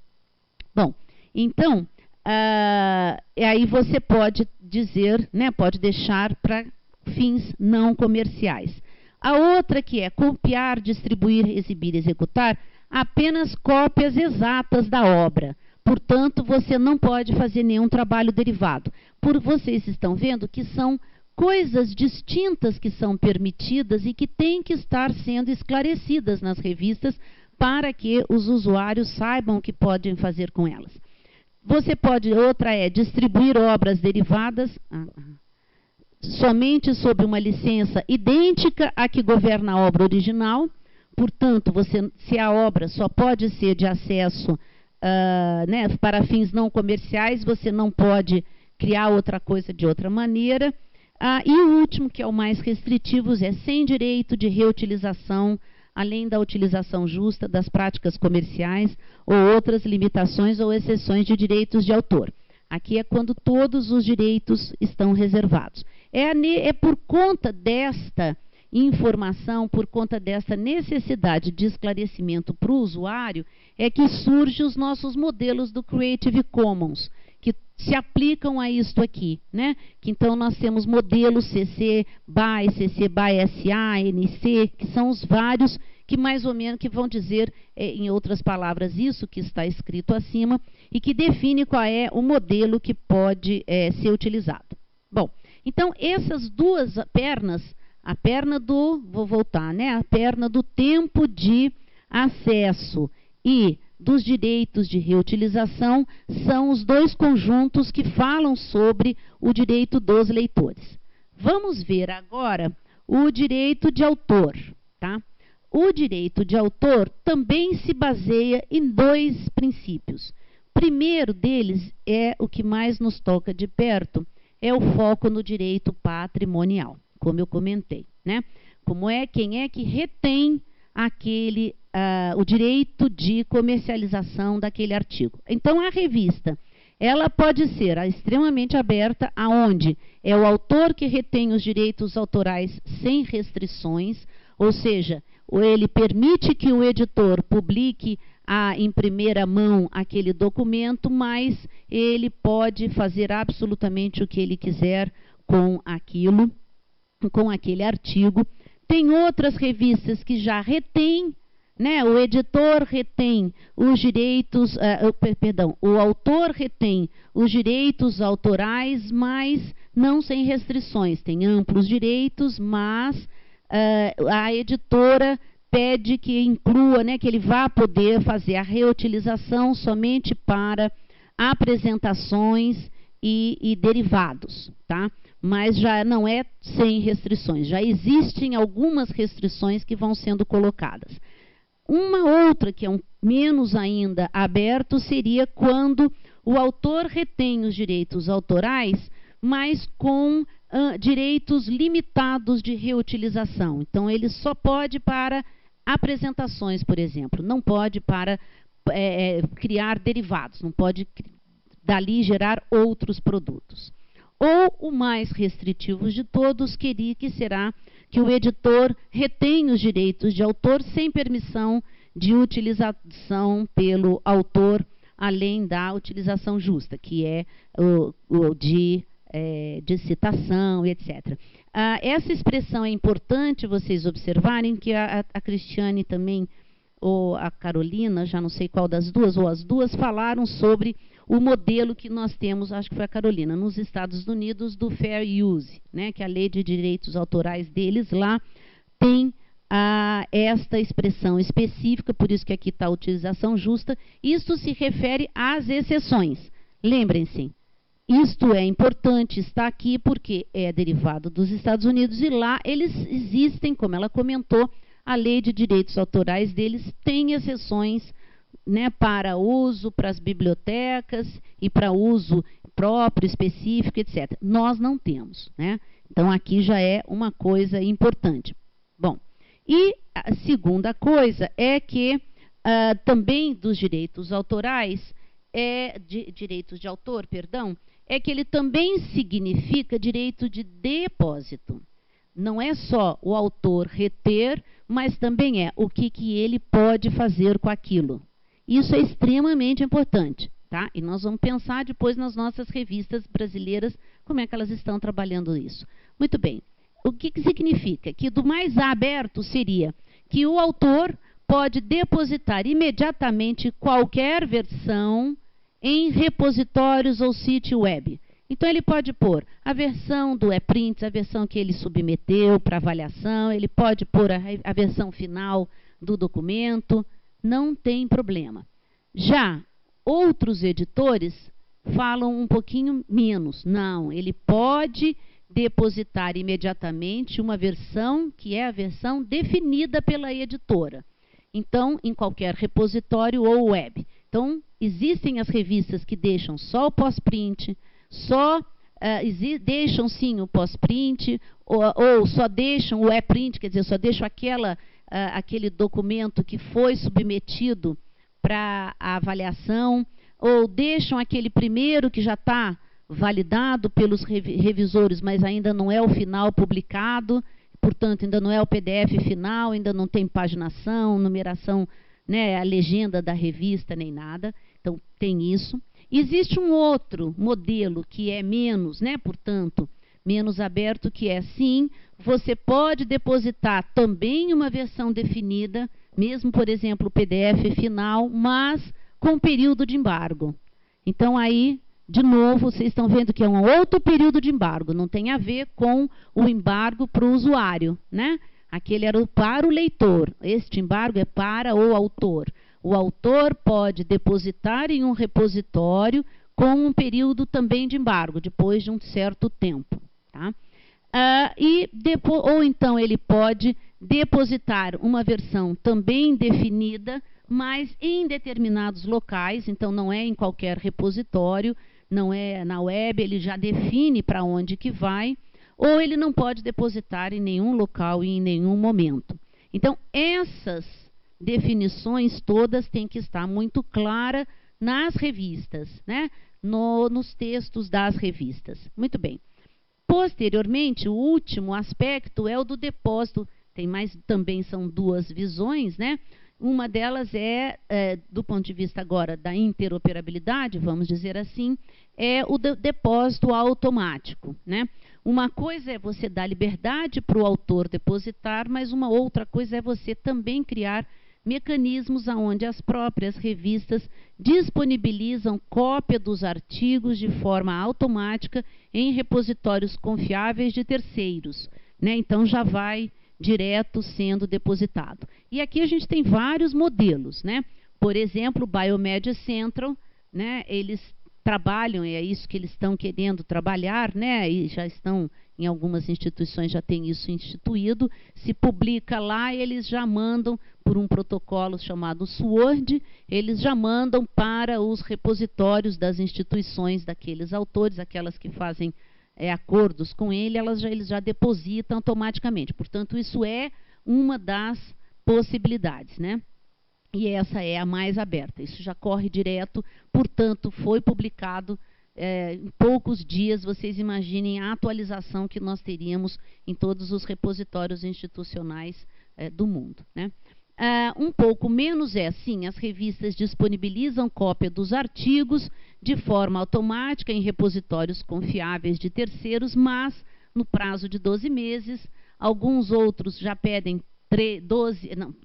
Bom, então, aí você pode dizer, né, pode deixar para fins não comerciais. A outra que é copiar, distribuir, exibir, executar, apenas cópias exatas da obra. Portanto, você não pode fazer nenhum trabalho derivado. Vocês estão vendo que são coisas distintas que são permitidas e que têm que estar sendo esclarecidas nas revistas para que os usuários saibam o que podem fazer com elas. Outra é distribuir obras derivadas somente sob uma licença idêntica à que governa a obra original. Portanto, se a obra só pode ser de acesso né, para fins não comerciais, você não pode criar outra coisa de outra maneira. E o último, que é o mais restritivo, é sem direito de reutilização, além da utilização justa das práticas comerciais ou outras limitações ou exceções de direitos de autor. Aqui é quando todos os direitos estão reservados. É por conta desta informação, por conta desta necessidade de esclarecimento para o usuário, é que surgem os nossos modelos do Creative Commons, que se aplicam a isto aqui, né? Que então nós temos modelos CC BY, CC BY SA, NC, que são os vários que mais ou menos que vão dizer, em outras palavras, isso que está escrito acima e que define qual é o modelo que pode ser utilizado. Bom, então essas duas pernas, a perna do, vou voltar, né? A perna do tempo de acesso e dos direitos de reutilização são os dois conjuntos que falam sobre o direito dos leitores. Vamos ver agora o direito de autor, tá? O direito de autor também se baseia em dois princípios. O primeiro deles é o que mais nos toca de perto, é o foco no direito patrimonial, como eu comentei, né? Como é, quem é que retém aquele, o direito de comercialização daquele artigo. Então, a revista, ela pode ser extremamente aberta, aonde é o autor que retém os direitos autorais sem restrições, ou seja, ele permite que o editor publique em primeira mão aquele documento, mas ele pode fazer absolutamente o que ele quiser com aquilo, com aquele artigo. Tem outras revistas que já retêm, né? O editor retém os direitos, o autor retém os direitos autorais, mas não sem restrições. Tem amplos direitos, mas a editora pede que inclua, né, que ele vá poder fazer a reutilização somente para apresentações e derivados, tá? Mas já não é sem restrições, já existem algumas restrições que vão sendo colocadas. Uma outra, que é menos ainda aberto, seria quando o autor retém os direitos autorais, mas com direitos limitados de reutilização. Então, ele só pode para apresentações, por exemplo, não pode para criar derivados, não pode dali gerar outros produtos. Ou o mais restritivo de todos, que será que o editor retém os direitos de autor sem permissão de utilização pelo autor, além da utilização justa, que é o de citação, etc. Essa expressão é importante vocês observarem, que a Cristiane também, ou a Carolina, já não sei qual das duas, ou as duas falaram sobre o modelo que nós temos, acho que foi a Carolina, nos Estados Unidos, do Fair Use, né, que a lei de direitos autorais deles lá tem esta expressão específica, por isso que aqui está a utilização justa. Isto se refere às exceções. Lembrem-se, isto é importante, está aqui porque é derivado dos Estados Unidos e lá eles existem, como ela comentou, a lei de direitos autorais deles tem exceções, né, para uso, para as bibliotecas e para uso próprio, específico, etc. Nós não temos, né? Então, aqui já é uma coisa importante. Bom, e a segunda coisa é que também dos direitos autorais, direitos de autor, perdão, é que ele também significa direito de depósito. Não é só o autor reter, mas também é o que ele pode fazer com aquilo. Isso é extremamente importante, tá? E nós vamos pensar depois nas nossas revistas brasileiras como é que elas estão trabalhando isso. Muito bem. O que significa? Que do mais aberto seria que o autor pode depositar imediatamente qualquer versão em repositórios ou sítio web. Então, ele pode pôr a versão do ePrint, a versão que ele submeteu para avaliação, ele pode pôr a versão final do documento, não tem problema. Já outros editores falam um pouquinho menos. Não, ele pode depositar imediatamente uma versão que é a versão definida pela editora. Então, em qualquer repositório ou web. Então, existem as revistas que deixam só o pós-print, deixam sim o pós-print, ou só deixam o e-print, quer dizer, só deixam aquele documento que foi submetido para a avaliação, ou deixam aquele primeiro que já está validado pelos revisores, mas ainda não é o final publicado, portanto, ainda não é o PDF final, ainda não tem paginação, numeração, né, a legenda da revista, nem nada. Então, tem isso. Existe um outro modelo que é menos, né, portanto, menos aberto, que é sim, você pode depositar também uma versão definida, mesmo, por exemplo, o PDF final, mas com período de embargo. Então, aí, de novo, vocês estão vendo que é um outro período de embargo, não tem a ver com o embargo para o usuário, né? Aquele era para o leitor, este embargo é para o autor. O autor pode depositar em um repositório com um período também de embargo, depois de um certo tempo. Tá? Ou então ele pode depositar uma versão também definida, mas em determinados locais, então não é em qualquer repositório, não é na web, ele já define para onde que vai, ou ele não pode depositar em nenhum local e em nenhum momento. Então, essas definições todas têm que estar muito claras nas revistas, né? Nos textos das revistas. Muito bem. Posteriormente, o último aspecto é o do depósito. Tem mais, também são duas visões, né? Uma delas do ponto de vista agora da interoperabilidade, vamos dizer assim, é o depósito automático, né? Uma coisa é você dar liberdade para o autor depositar, mas uma outra coisa é você também criar mecanismos onde as próprias revistas disponibilizam cópia dos artigos de forma automática em repositórios confiáveis de terceiros, né? Então já vai direto sendo depositado. E aqui a gente tem vários modelos, né? Por exemplo, o Biomedia Central, né? Eles trabalham, é isso que eles estão querendo trabalhar, né? E já estão, em algumas instituições já tem isso instituído, se publica lá, eles já mandam por um protocolo chamado SWORD, eles já mandam para os repositórios das instituições daqueles autores, aquelas que fazem acordos com ele, eles já depositam automaticamente. Portanto, isso é uma das possibilidades, né? E essa é a mais aberta. Isso já corre direto, portanto, foi publicado em poucos dias. Vocês imaginem a atualização que nós teríamos em todos os repositórios institucionais do mundo, né? Um pouco menos sim, as revistas disponibilizam cópia dos artigos de forma automática em repositórios confiáveis de terceiros, mas no prazo de 12 meses. Alguns outros já pedem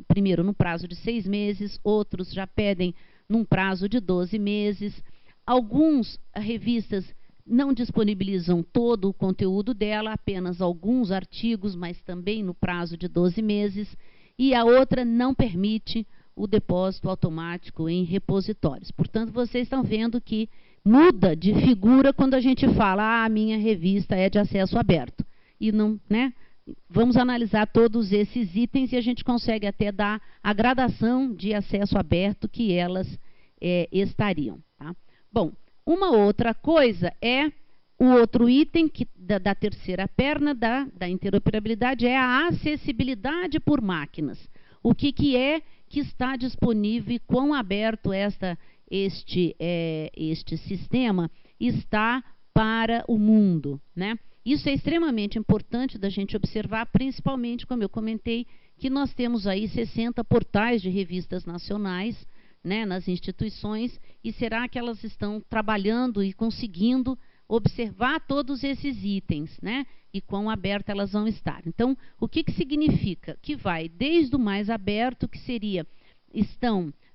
primeiro no prazo de 6 meses, outros já pedem num prazo de 12 meses. Algumas revistas não disponibilizam todo o conteúdo dela, apenas alguns artigos, mas também no prazo de 12 meses. E a outra não permite o depósito automático em repositórios. Portanto, vocês estão vendo que muda de figura quando a gente fala, a minha revista é de acesso aberto. E não, né? Vamos analisar todos esses itens e a gente consegue até dar a gradação de acesso aberto que elas estariam. Tá? Bom, uma outra coisa o outro item da terceira perna da interoperabilidade é a acessibilidade por máquinas. O que é que está disponível e quão aberto este sistema está para o mundo, né? Isso é extremamente importante da gente observar, principalmente, como eu comentei, que nós temos aí 60 portais de revistas nacionais, né, nas instituições, e será que elas estão trabalhando e conseguindo observar todos esses itens, né, e quão abertas elas vão estar. Então, o que significa? Que vai desde o mais aberto, que seria,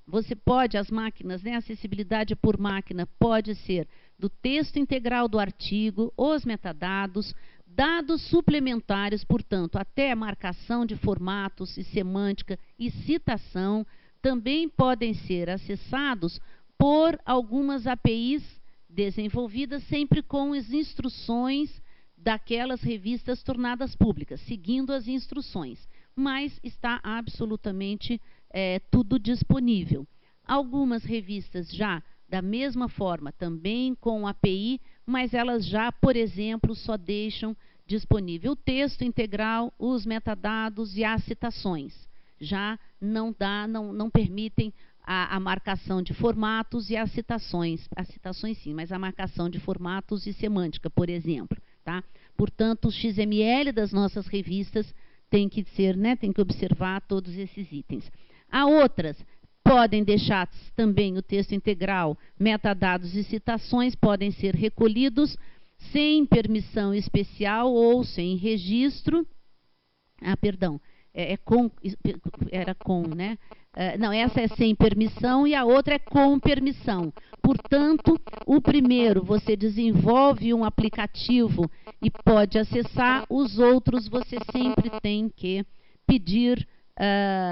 você pode, as máquinas, né, acessibilidade por máquina pode ser do texto integral do artigo, os metadados, dados suplementares, portanto, até a marcação de formatos e semântica e citação, também podem ser acessados por algumas APIs desenvolvidas sempre com as instruções daquelas revistas tornadas públicas, seguindo as instruções, mas está absolutamente tudo disponível. Algumas revistas já, da mesma forma, também com API, mas elas já, por exemplo, só deixam disponível o texto integral, os metadados e as citações. Já não permitem a marcação de formatos e as citações sim, mas a marcação de formatos e semântica, por exemplo. Tá? Portanto, o XML das nossas revistas tem que ser, né, tem que observar todos esses itens. Há outras, podem deixar também o texto integral, metadados e citações podem ser recolhidos sem permissão especial ou sem registro. Perdão, era com, né? Não, essa é sem permissão e a outra é com permissão. Portanto, o primeiro você desenvolve um aplicativo e pode acessar, os outros você sempre tem que pedir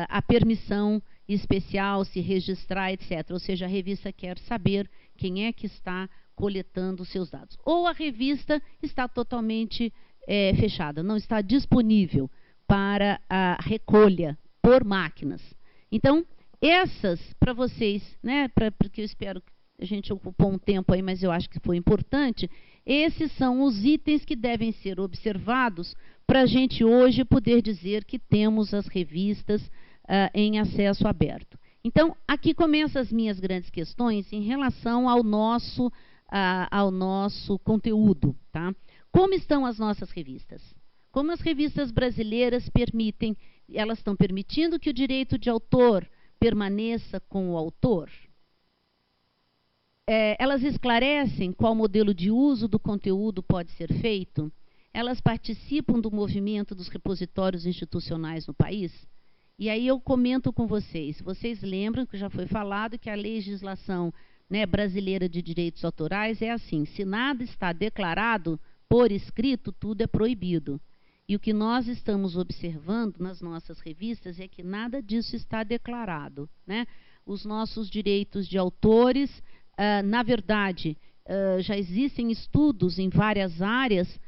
a permissão especial, se registrar, etc. Ou seja, a revista quer saber quem é que está coletando os seus dados. Ou a revista está totalmente fechada, não está disponível para a recolha por máquinas. Então, essas, para vocês, né, porque eu espero que a gente ocupou um tempo aí, mas eu acho que foi importante, esses são os itens que devem ser observados para a gente hoje poder dizer que temos as revistas em acesso aberto. Então, aqui começam as minhas grandes questões em relação ao nosso conteúdo. Tá? Como estão as nossas revistas? Como as revistas brasileiras permitem, elas estão permitindo que o direito de autor permaneça com o autor? Elas esclarecem qual modelo de uso do conteúdo pode ser feito? Elas participam do movimento dos repositórios institucionais no país? E aí eu comento com vocês. Vocês lembram que já foi falado que a legislação, né, brasileira de direitos autorais é assim: se nada está declarado por escrito, tudo é proibido. E o que nós estamos observando nas nossas revistas é que nada disso está declarado, né? Os nossos direitos de autores, na verdade, já existem estudos em várias áreas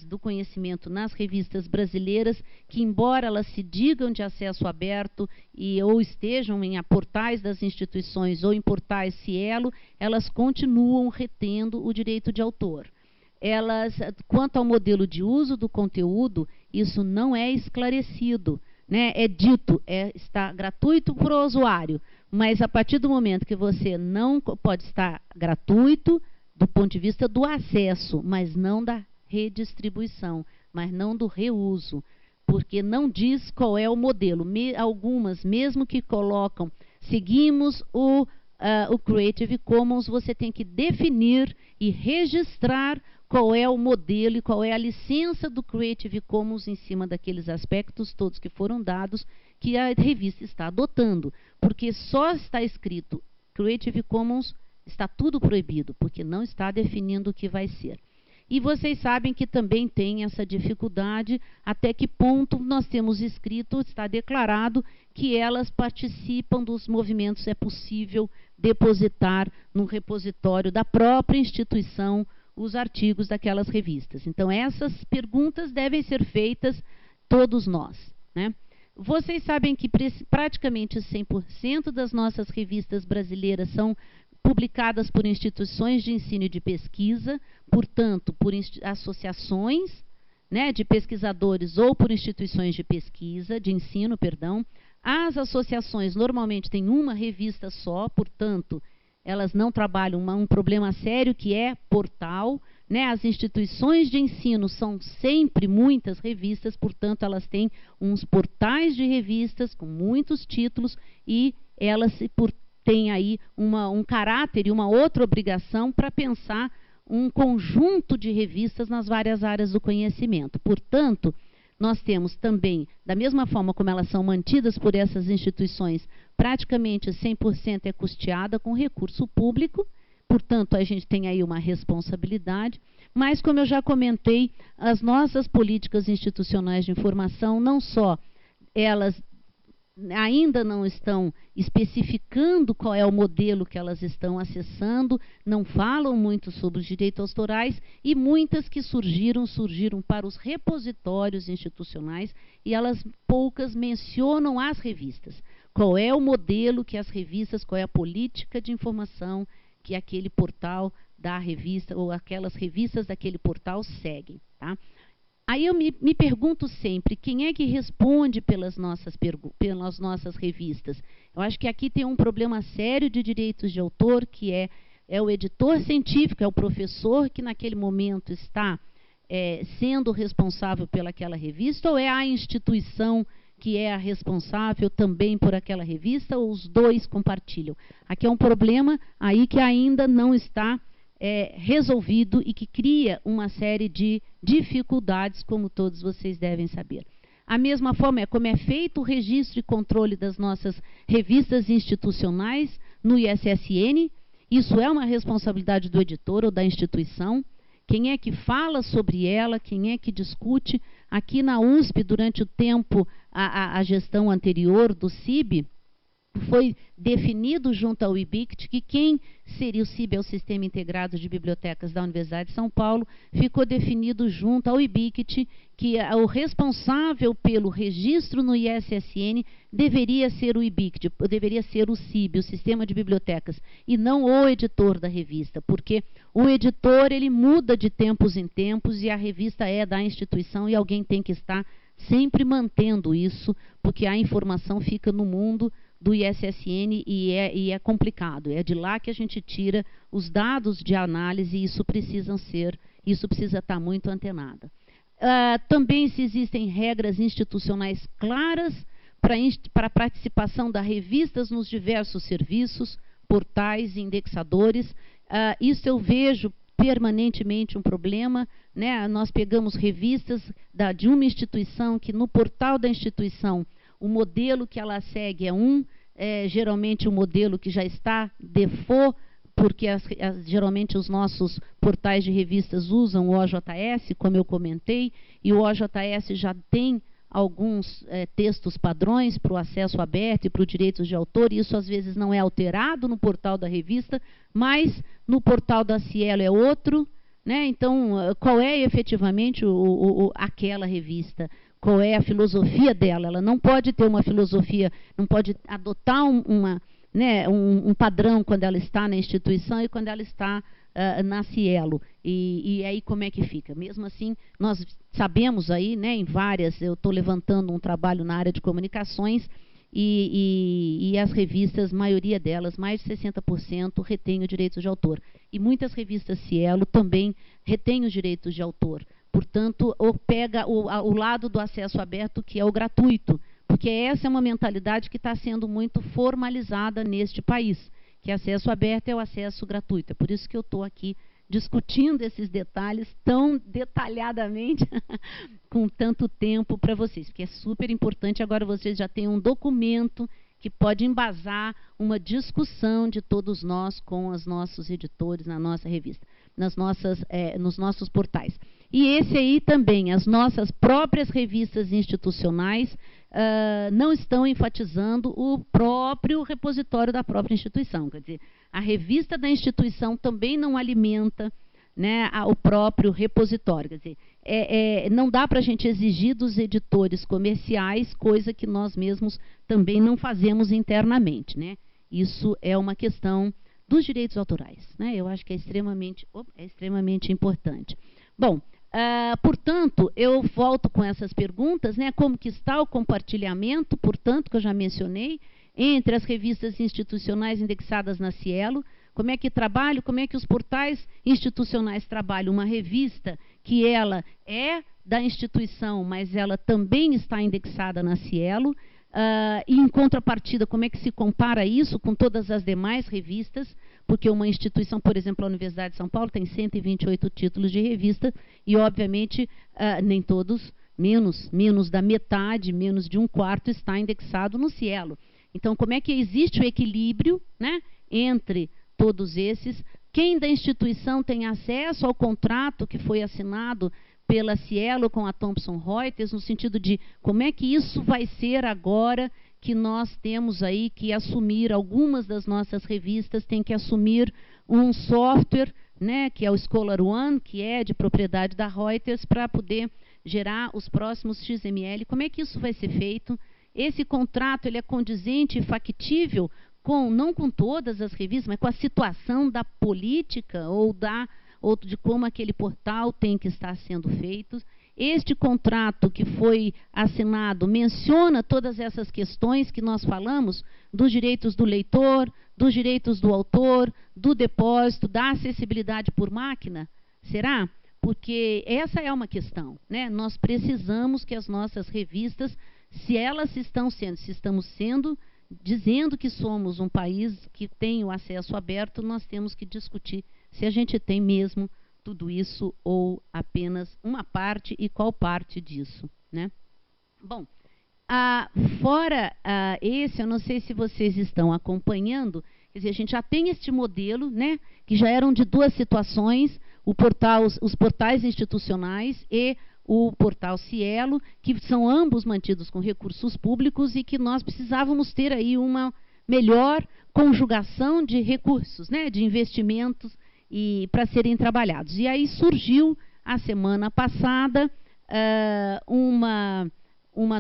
do conhecimento nas revistas brasileiras que, embora elas se digam de acesso aberto ou estejam em portais das instituições ou em portais Cielo, elas continuam retendo o direito de autor. Quanto ao modelo de uso do conteúdo, isso não é esclarecido, né? É dito, está gratuito para o usuário, mas a partir do momento que você não pode estar gratuito do ponto de vista do acesso, mas não da redistribuição, mas não do reuso, porque não diz qual é o modelo. Algumas, mesmo que colocam, seguimos o Creative Commons, você tem que definir e registrar qual é o modelo e qual é a licença do Creative Commons em cima daqueles aspectos todos que foram dados que a revista está adotando, porque só está escrito Creative Commons, está tudo proibido, porque não está definindo o que vai ser. E vocês sabem que também tem essa dificuldade, até que ponto nós temos escrito, está declarado que elas participam dos movimentos, é possível depositar no repositório da própria instituição os artigos daquelas revistas. Então, essas perguntas devem ser feitas todos nós, né? Vocês sabem que praticamente 100% das nossas revistas brasileiras são publicadas por instituições de ensino e de pesquisa, portanto, por associações, né, de pesquisadores ou por instituições de pesquisa, de ensino, perdão. As associações normalmente têm uma revista só, portanto, elas não trabalham um problema sério que é portal, né? As instituições de ensino são sempre muitas revistas, portanto, elas têm uns portais de revistas com muitos títulos e elas têm aí um caráter e uma outra obrigação para pensar um conjunto de revistas nas várias áreas do conhecimento. Portanto, nós temos também, da mesma forma como elas são mantidas por essas instituições, praticamente 100% é custeada com recurso público, portanto, a gente tem aí uma responsabilidade, mas, como eu já comentei, as nossas políticas institucionais de informação, não só elas ainda não estão especificando qual é o modelo que elas estão acessando, não falam muito sobre os direitos autorais e muitas que surgiram para os repositórios institucionais e elas poucas mencionam as revistas. Qual é o modelo que as revistas, qual é a política de informação que aquele portal da revista ou aquelas revistas daquele portal seguem, tá? Aí eu me pergunto sempre, quem é que responde pelas nossas revistas? Eu acho que aqui tem um problema sério de direitos de autor, que é o editor científico, é o professor que naquele momento está sendo responsável pelaquela revista, ou é a instituição que é a responsável também por aquela revista, ou os dois compartilham? Aqui é um problema aí que ainda não está resolvido e que cria uma série de dificuldades, como todos vocês devem saber. A mesma forma como é feito o registro e controle das nossas revistas institucionais no ISSN. Isso é uma responsabilidade do editor ou da instituição. Quem é que fala sobre ela, quem é que discute? Aqui na USP, durante o tempo, a gestão anterior do CIB, foi definido junto ao IBICT que quem seria o CIB, é o Sistema Integrado de Bibliotecas da Universidade de São Paulo, ficou definido junto ao IBICT que o responsável pelo registro no ISSN deveria ser o IBICT, deveria ser o CIB, o Sistema de Bibliotecas, e não o editor da revista, porque o editor ele muda de tempos em tempos e a revista é da instituição e alguém tem que estar sempre mantendo isso, porque a informação fica no mundo do ISSN e é complicado. É de lá que a gente tira os dados de análise e isso precisa estar muito antenado. Também se existem regras institucionais claras para a participação das revistas nos diversos serviços, portais e indexadores. Isso eu vejo permanentemente um problema, né? Nós pegamos revistas de uma instituição que no portal da instituição o modelo que ela segue é geralmente um modelo que já está default, porque geralmente os nossos portais de revistas usam o OJS, como eu comentei, e o OJS já tem alguns textos padrões para o acesso aberto e para os direitos de autor, e isso às vezes não é alterado no portal da revista, mas no portal da Cielo é outro, né? Então, qual é efetivamente aquela revista? Qual é a filosofia dela? Ela não pode ter uma filosofia, não pode adotar um padrão quando ela está na instituição e quando ela está na Cielo. E aí como é que fica? Mesmo assim, nós sabemos aí, né, em várias, eu estou levantando um trabalho na área de comunicações e as revistas, maioria delas, mais de 60%, retêm os direitos de autor. E muitas revistas Cielo também retêm os direitos de autor. Portanto, pega o lado do acesso aberto, que é o gratuito, porque essa é uma mentalidade que está sendo muito formalizada neste país, que acesso aberto é o acesso gratuito. É por isso que eu estou aqui discutindo esses detalhes tão detalhadamente, com tanto tempo para vocês, porque é super importante. Agora vocês já têm um documento que pode embasar uma discussão de todos nós com os nossos editores na nossa revista, nos nossos portais. E esse aí também, as nossas próprias revistas institucionais não estão enfatizando o próprio repositório da própria instituição. Quer dizer, a revista da instituição também não alimenta, né, o próprio repositório. Quer dizer, não dá para a gente exigir dos editores comerciais coisa que nós mesmos também não fazemos internamente, né? Isso é uma questão dos direitos autorais, né? Eu acho que é extremamente importante. Bom, portanto, eu volto com essas perguntas, né? Como que está o compartilhamento, portanto, que eu já mencionei, entre as revistas institucionais indexadas na Cielo? Como é que trabalho, como é que os portais institucionais trabalham uma revista que ela é da instituição, mas ela também está indexada na Cielo? E em contrapartida, como é que se compara isso com todas as demais revistas? Porque uma instituição, por exemplo, a Universidade de São Paulo tem 128 títulos de revista e, obviamente, nem todos, menos da metade, menos de um quarto está indexado no Cielo. Então, como é que existe o equilíbrio, né, entre todos esses? Quem da instituição tem acesso ao contrato que foi assinado pela Cielo com a Thomson Reuters, no sentido de como é que isso vai ser agora que nós temos aí que assumir, algumas das nossas revistas têm que assumir um software, né, que é o Scholar One, que é de propriedade da Reuters, para poder gerar os próximos XML. Como é que isso vai ser feito? Esse contrato ele é condizente e factível não com todas as revistas, mas com a situação da política ou de como aquele portal tem que estar sendo feito. Este contrato que foi assinado menciona todas essas questões que nós falamos, dos direitos do leitor, dos direitos do autor, do depósito, da acessibilidade por máquina? Será? Porque essa é uma questão, né? Nós precisamos que as nossas revistas Se elas estão sendo, se estamos sendo, dizendo que somos um país que tem o acesso aberto, nós temos que discutir se a gente tem mesmo tudo isso ou apenas uma parte e qual parte disso, né? Bom, fora esse, eu não sei se vocês estão acompanhando, quer dizer, a gente já tem este modelo, né, que já eram de duas situações, os portais institucionais e o portal Cielo, que são ambos mantidos com recursos públicos e que nós precisávamos ter aí uma melhor conjugação de recursos, né, de investimentos e para serem trabalhados. E aí surgiu, a semana passada, uma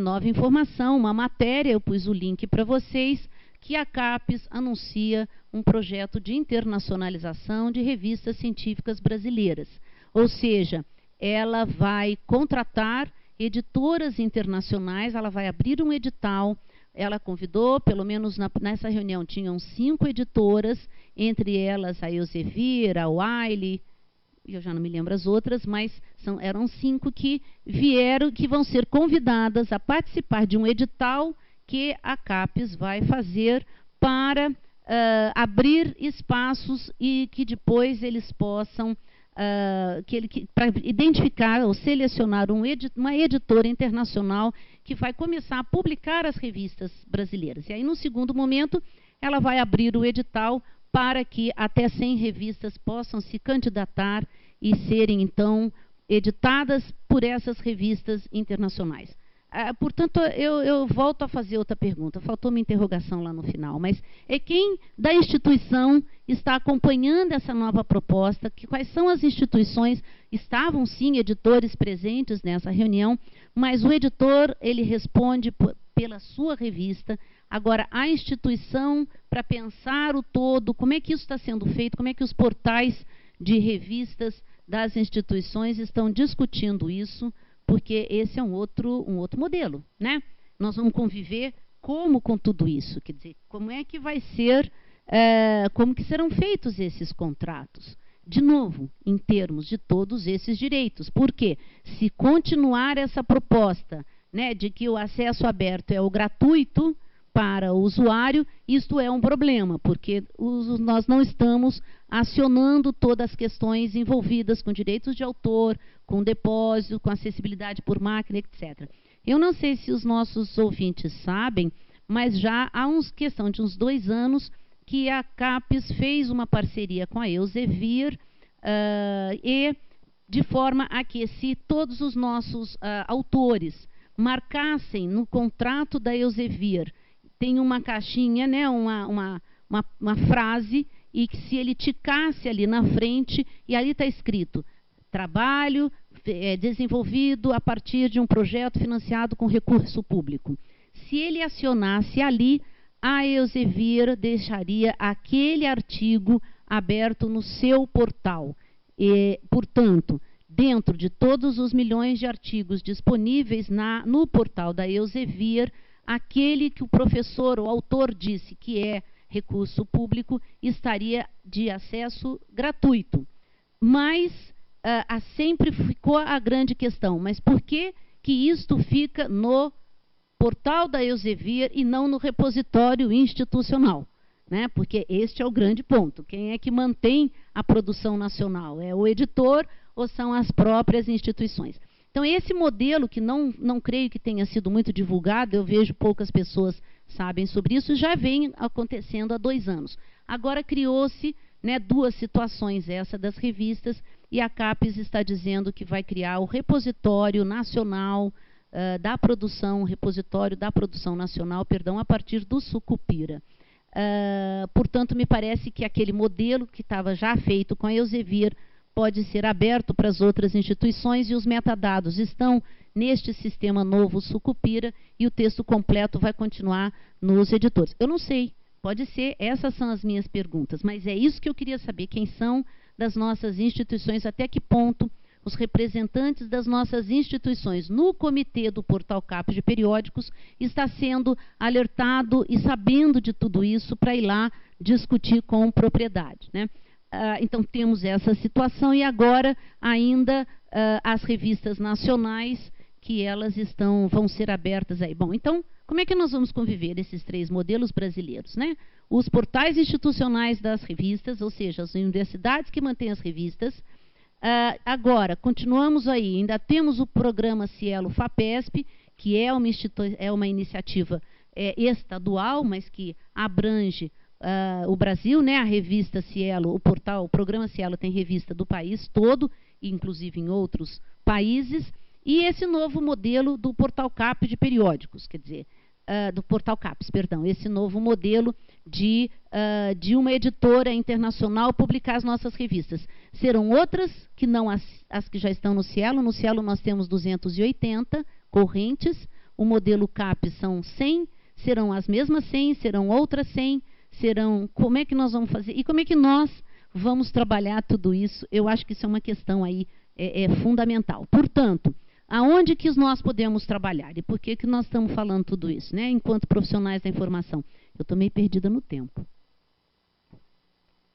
nova informação, uma matéria, eu pus o link para vocês, que a CAPES anuncia um projeto de internacionalização de revistas científicas brasileiras. Ou seja, ela vai contratar editoras internacionais, ela vai abrir um edital, ela convidou, pelo menos nessa reunião, tinham 5 editoras, entre elas a Elsevier, a Wiley, eu já não me lembro as outras, mas eram 5 que vieram, que vão ser convidadas a participar de um edital que a CAPES vai fazer para abrir espaços e que depois eles possam, para identificar ou selecionar uma editora internacional que vai começar a publicar as revistas brasileiras. E aí, no segundo momento, ela vai abrir o edital para que até 100 revistas possam se candidatar e serem, então, editadas por essas revistas internacionais. Portanto, eu volto a fazer outra pergunta, faltou uma interrogação lá no final, mas quem da instituição está acompanhando essa nova proposta, quais são as instituições, estavam sim editores presentes nessa reunião, mas o editor, ele responde pela sua revista. Agora, a instituição, para pensar o todo, como é que isso está sendo feito, como é que os portais de revistas das instituições estão discutindo isso, porque esse é um outro modelo, né? Nós vamos conviver como com tudo isso, quer dizer, como é que vai ser, como que serão feitos esses contratos? De novo, em termos de todos esses direitos, porque se continuar essa proposta, né, de que o acesso aberto é o gratuito para o usuário, isto é um problema, porque nós não estamos acionando todas as questões envolvidas com direitos de autor, com depósito, com acessibilidade por máquina, etc. Eu não sei se os nossos ouvintes sabem, mas já há questão de uns 2 anos que a CAPES fez uma parceria com a Elsevier e de forma a que, se todos os nossos autores marcassem no contrato da Elsevier, tem uma caixinha, né, uma frase, e que se ele ticasse ali na frente, e ali está escrito, trabalho desenvolvido a partir de um projeto financiado com recurso público. Se ele acionasse ali, a Elsevier deixaria aquele artigo aberto no seu portal. E, portanto, dentro de todos os milhões de artigos disponíveis no portal da Elsevier, aquele que o professor ou autor disse que é recurso público estaria de acesso gratuito. Mas sempre ficou a grande questão, mas por que isto fica no portal da Elsevier e não no repositório institucional? Né? Porque este é o grande ponto. Quem é que mantém a produção nacional? É o editor ou são as próprias instituições? Então, esse modelo, que não creio que tenha sido muito divulgado, eu vejo poucas pessoas sabem sobre isso, já vem acontecendo há 2 anos. Agora criou-se, né, 2 situações, essa das revistas, e a CAPES está dizendo que vai criar o repositório nacional da produção, repositório da produção nacional, perdão, a partir do Sucupira. Portanto, me parece que aquele modelo que estava já feito com a Elsevier pode ser aberto para as outras instituições, e os metadados estão neste sistema novo Sucupira, e o texto completo vai continuar nos editores. Eu não sei, pode ser, essas são as minhas perguntas, mas é isso que eu queria saber, quem são das nossas instituições, até que ponto os representantes das nossas instituições no comitê do Portal CAPES de periódicos está sendo alertado e sabendo de tudo isso para ir lá discutir com propriedade, né? Então, temos essa situação, e agora ainda as revistas nacionais que elas vão ser abertas aí. Bom, então, como é que nós vamos conviver esses 3 modelos brasileiros, né? Os portais institucionais das revistas, ou seja, as universidades que mantêm as revistas. Agora, continuamos aí, ainda temos o programa Cielo FAPESP, que é uma iniciativa estadual, mas que abrange o Brasil, né? A revista Cielo, o programa Cielo tem revista do país todo, inclusive em outros países, e esse novo modelo do Portal CAP de periódicos, quer dizer, do Portal CAPES, perdão, esse novo modelo de uma editora internacional publicar as nossas revistas. Serão outras que não as que já estão no Cielo. No Cielo nós temos 280 correntes, o modelo CAPES são 100, serão as mesmas 100, serão outras 100, como é que nós vamos fazer? E como é que nós vamos trabalhar tudo isso? Eu acho que isso é uma questão aí fundamental. Portanto, aonde que nós podemos trabalhar? E por que nós estamos falando tudo isso, né? Enquanto profissionais da informação. Eu estou meio perdida no tempo.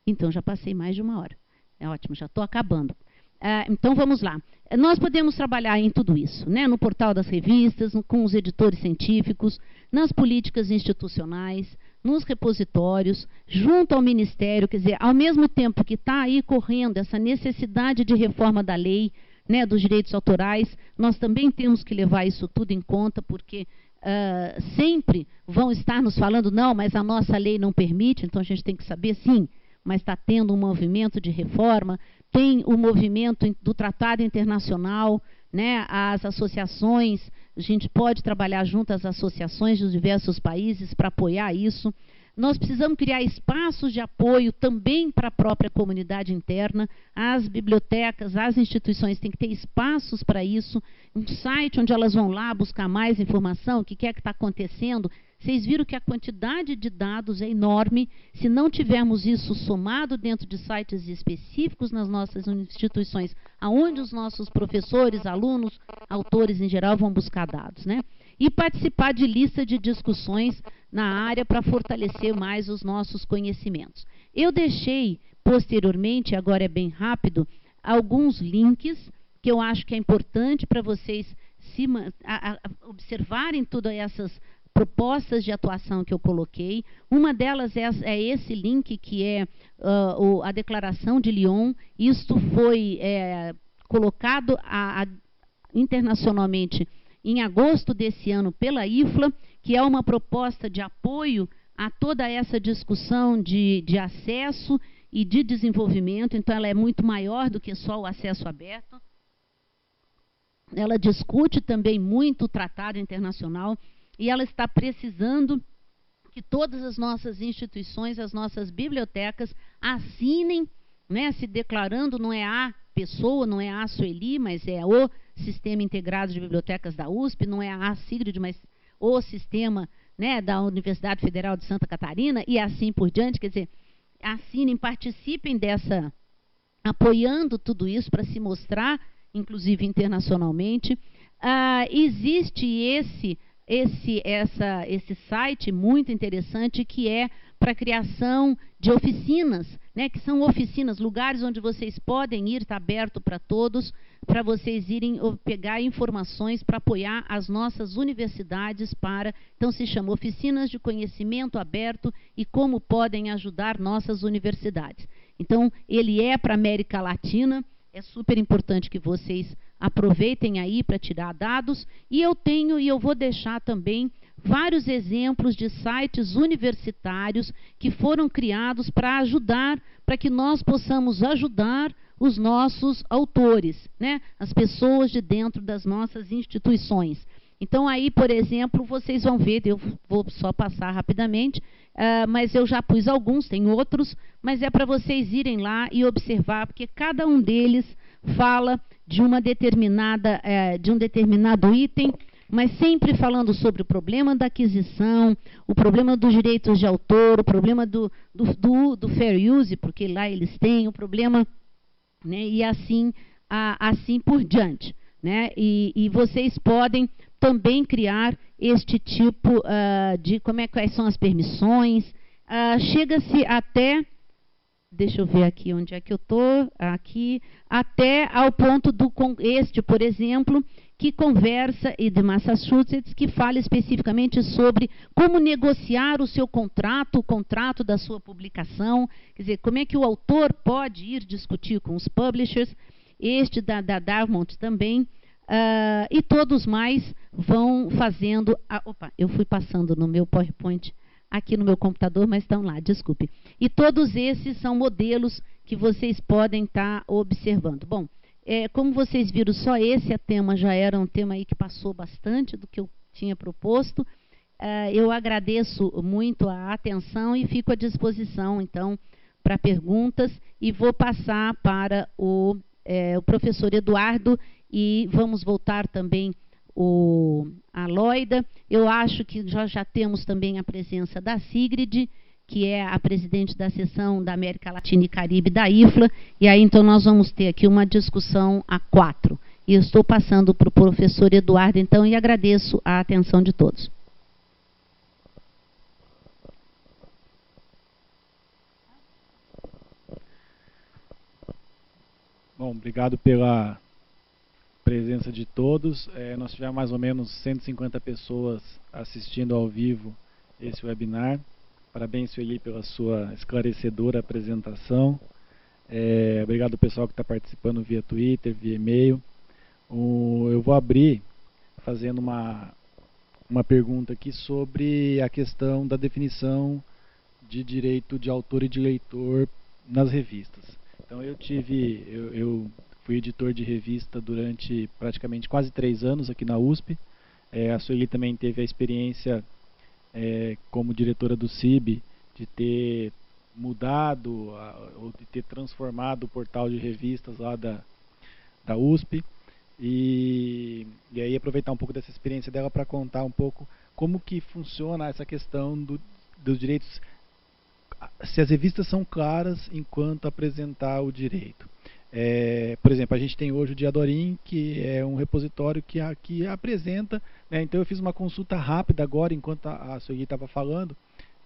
Então, já passei mais de 1 hora. É ótimo, já estou acabando. Então, vamos lá. Nós podemos trabalhar em tudo isso, né? No portal das revistas, com os editores científicos, nas políticas institucionais, nos repositórios, junto ao Ministério, quer dizer, ao mesmo tempo que está aí correndo essa necessidade de reforma da lei, né, dos direitos autorais, nós também temos que levar isso tudo em conta, porque sempre vão estar nos falando, não, mas a nossa lei não permite, então a gente tem que saber, sim, mas está tendo um movimento de reforma, tem o movimento do Tratado Internacional, né, as associações, a gente pode trabalhar junto às associações dos diversos países para apoiar isso. Nós precisamos criar espaços de apoio também para a própria comunidade interna, as bibliotecas, as instituições têm que ter espaços para isso, um site onde elas vão lá buscar mais informação, o que é que está acontecendo. Vocês viram que a quantidade de dados é enorme, se não tivermos isso somado dentro de sites específicos nas nossas instituições, aonde os nossos professores, alunos, autores em geral vão buscar dados, né? E participar de lista de discussões na área para fortalecer mais os nossos conhecimentos. Eu deixei posteriormente, agora é bem rápido, alguns links que eu acho que é importante para vocês observarem todas essas propostas de atuação que eu coloquei. Uma delas é esse link que é a Declaração de Lyon. Isto foi colocado internacionalmente em agosto desse ano pela IFLA, que é uma proposta de apoio a toda essa discussão de acesso e de desenvolvimento. Então, ela é muito maior do que só o acesso aberto. Ela discute também muito o tratado internacional e ela está precisando que todas as nossas instituições, as nossas bibliotecas assinem, né, se declarando, não é a pessoa, não é a Sueli, mas é o Sistema Integrado de Bibliotecas da USP, não é a Sigrid, mas o sistema, né, da Universidade Federal de Santa Catarina, e assim por diante. Quer dizer, assinem, participem dessa, apoiando tudo isso para se mostrar, inclusive internacionalmente. Existe esse site muito interessante que é para a criação de oficinas, né, que são oficinas, lugares onde vocês podem ir, está aberto para todos, para vocês irem pegar informações para apoiar as nossas universidades então se chama Oficinas de Conhecimento Aberto e como podem ajudar nossas universidades. Então, ele é para a América Latina, é super importante que vocês aproveitem aí para tirar dados, e eu vou deixar também vários exemplos de sites universitários que foram criados para ajudar, para que nós possamos ajudar os nossos autores, né? As pessoas de dentro das nossas instituições. Então, aí, por exemplo, vocês vão ver, eu vou só passar rapidamente, mas eu já pus alguns, tem outros, mas é para vocês irem lá e observar, porque cada um deles fala de um determinado item, mas sempre falando sobre o problema da aquisição, o problema dos direitos de autor, o problema do fair use, porque lá eles têm o problema, né, e assim por diante, né? E vocês podem também criar este tipo de quais são as permissões. Chega-se até deixa eu ver aqui onde é que eu estou, aqui, até ao ponto do este, por exemplo, que conversa, e de Massachusetts, que fala especificamente sobre como negociar o seu contrato, o contrato da sua publicação, quer dizer, como é que o autor pode ir discutir com os publishers, este da Dartmouth também, e todos mais vão fazendo... opa, eu fui passando no meu PowerPoint aqui no meu computador, mas estão lá, desculpe. E todos esses são modelos que vocês podem estar observando. Bom, como vocês viram, só esse tema já era um tema aí que passou bastante do que eu tinha proposto. Eu agradeço muito a atenção e fico à disposição, então, para perguntas. E vou passar para o professor Eduardo e vamos voltar também a Loida. Eu acho que já temos também a presença da Sigrid, que é a presidente da seção da América Latina e Caribe da IFLA, e aí então nós vamos ter aqui uma discussão a 4. E eu estou passando para o professor Eduardo, então, e agradeço a atenção de todos. Bom, obrigado pela presença de todos. Nós tivemos mais ou menos 150 pessoas assistindo ao vivo esse webinar. Parabéns, Sueli, pela sua esclarecedora apresentação. Obrigado ao pessoal que está participando via Twitter, via e-mail. Eu vou abrir fazendo uma pergunta aqui sobre a questão da definição de direito de autor e de leitor nas revistas. Então, eu fui editor de revista durante praticamente quase 3 anos aqui na USP. A Sueli também teve a experiência como diretora do CIB de ter mudado ou de ter transformado o portal de revistas lá da USP. E aí aproveitar um pouco dessa experiência dela para contar um pouco como que funciona essa questão dos direitos, se as revistas são claras enquanto apresentar o direito. Por exemplo, a gente tem hoje o Diadorim, que é um repositório que apresenta, né? Então eu fiz uma consulta rápida agora, enquanto a Sueli estava falando,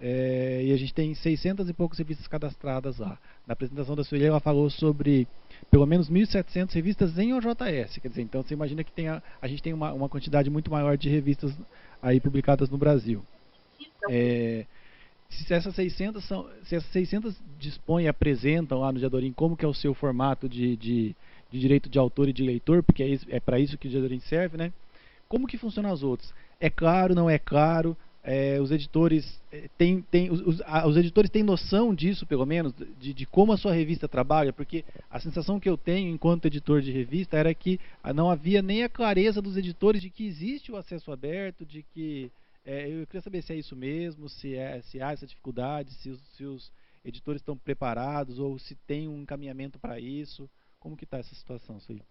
e a gente tem 600 e poucas revistas cadastradas lá. Na apresentação da Sueli, ela falou sobre pelo menos 1.700 revistas em OJS, quer dizer, então você imagina que a gente tem uma quantidade muito maior de revistas aí publicadas no Brasil. Se essas 600 dispõem e apresentam lá no Diadorim como que é o seu formato de direito de autor e de leitor, porque é para isso que o Diadorim serve, né? Como que funcionam as outras? É claro, não é claro? Os editores os editores têm noção disso, pelo menos, de como a sua revista trabalha? Porque a sensação que eu tenho enquanto editor de revista era que não havia nem a clareza dos editores de que existe o acesso aberto, de que... eu queria saber se é isso mesmo, se há essa dificuldade, se os editores estão preparados ou se tem um encaminhamento para isso. Como que está essa situação, Sueli?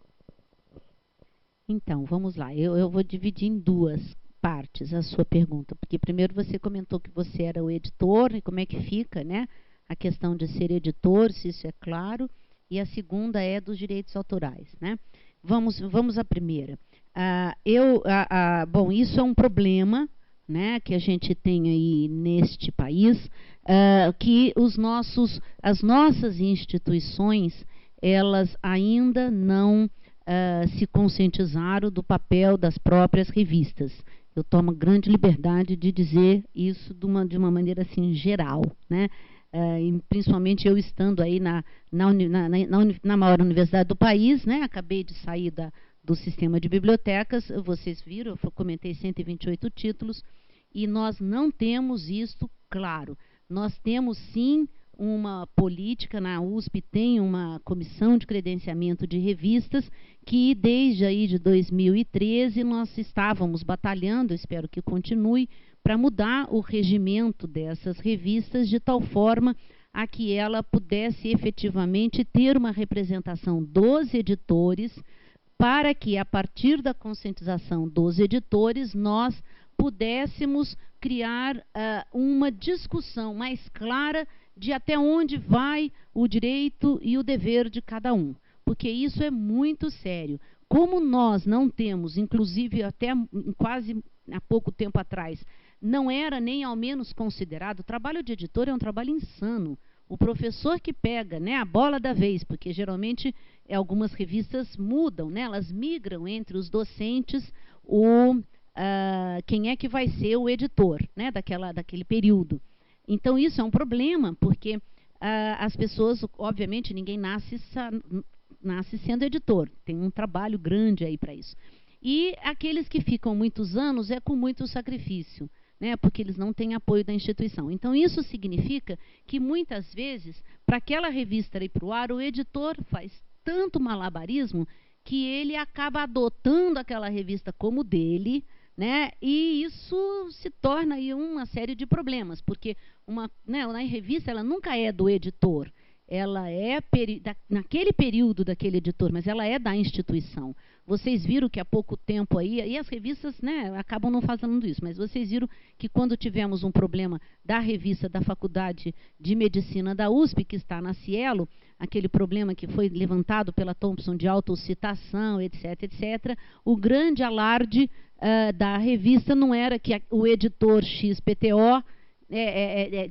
Então, vamos lá. Eu vou dividir em 2 partes a sua pergunta, porque primeiro você comentou que você era o editor, e como é que fica, né? A questão de ser editor, se isso é claro, e a segunda é dos direitos autorais, né? Vamos à primeira. Bom, isso é um problema, né, que a gente tem aí neste país, que as nossas instituições, elas ainda não se conscientizaram do papel das próprias revistas. Eu tomo grande liberdade de dizer isso de uma maneira assim geral, né? E principalmente eu estando aí na maior universidade do país, né? Acabei de sair do sistema de bibliotecas, vocês viram, eu comentei 128 títulos, e nós não temos isto claro. Nós temos sim uma política, na USP tem uma comissão de credenciamento de revistas, que desde aí de 2013 nós estávamos batalhando, espero que continue, para mudar o regimento dessas revistas de tal forma a que ela pudesse efetivamente ter uma representação dos editores, para que, a partir da conscientização dos editores, nós pudéssemos criar uma discussão mais clara de até onde vai o direito e o dever de cada um. Porque isso é muito sério. Como nós não temos, inclusive até quase há pouco tempo atrás, não era nem ao menos considerado, o trabalho de editor é um trabalho insano. o professor que pega, né, a bola da vez, porque geralmente algumas revistas mudam, né, elas migram entre os docentes quem é que vai ser o editor, né, daquele período. Então isso é um problema, porque as pessoas, obviamente, ninguém nasce sendo editor, tem um trabalho grande aí para isso. E aqueles que ficam muitos anos é com muito sacrifício, né, porque eles não têm apoio da instituição. Então isso significa que muitas vezes, para aquela revista ir para o ar, o editor faz tanto malabarismo que ele acaba adotando aquela revista como dele, né, e isso se torna aí uma série de problemas, porque na revista ela nunca é do editor, ela é naquele período daquele editor, mas ela é da instituição. Vocês viram que há pouco tempo aí, e as revistas, né, acabam não fazendo isso, mas vocês viram que quando tivemos um problema da revista da Faculdade de Medicina da USP, que está na Cielo, aquele problema que foi levantado pela Thompson de autocitação, etc., etc., o grande alarde da revista não era que o editor XPTO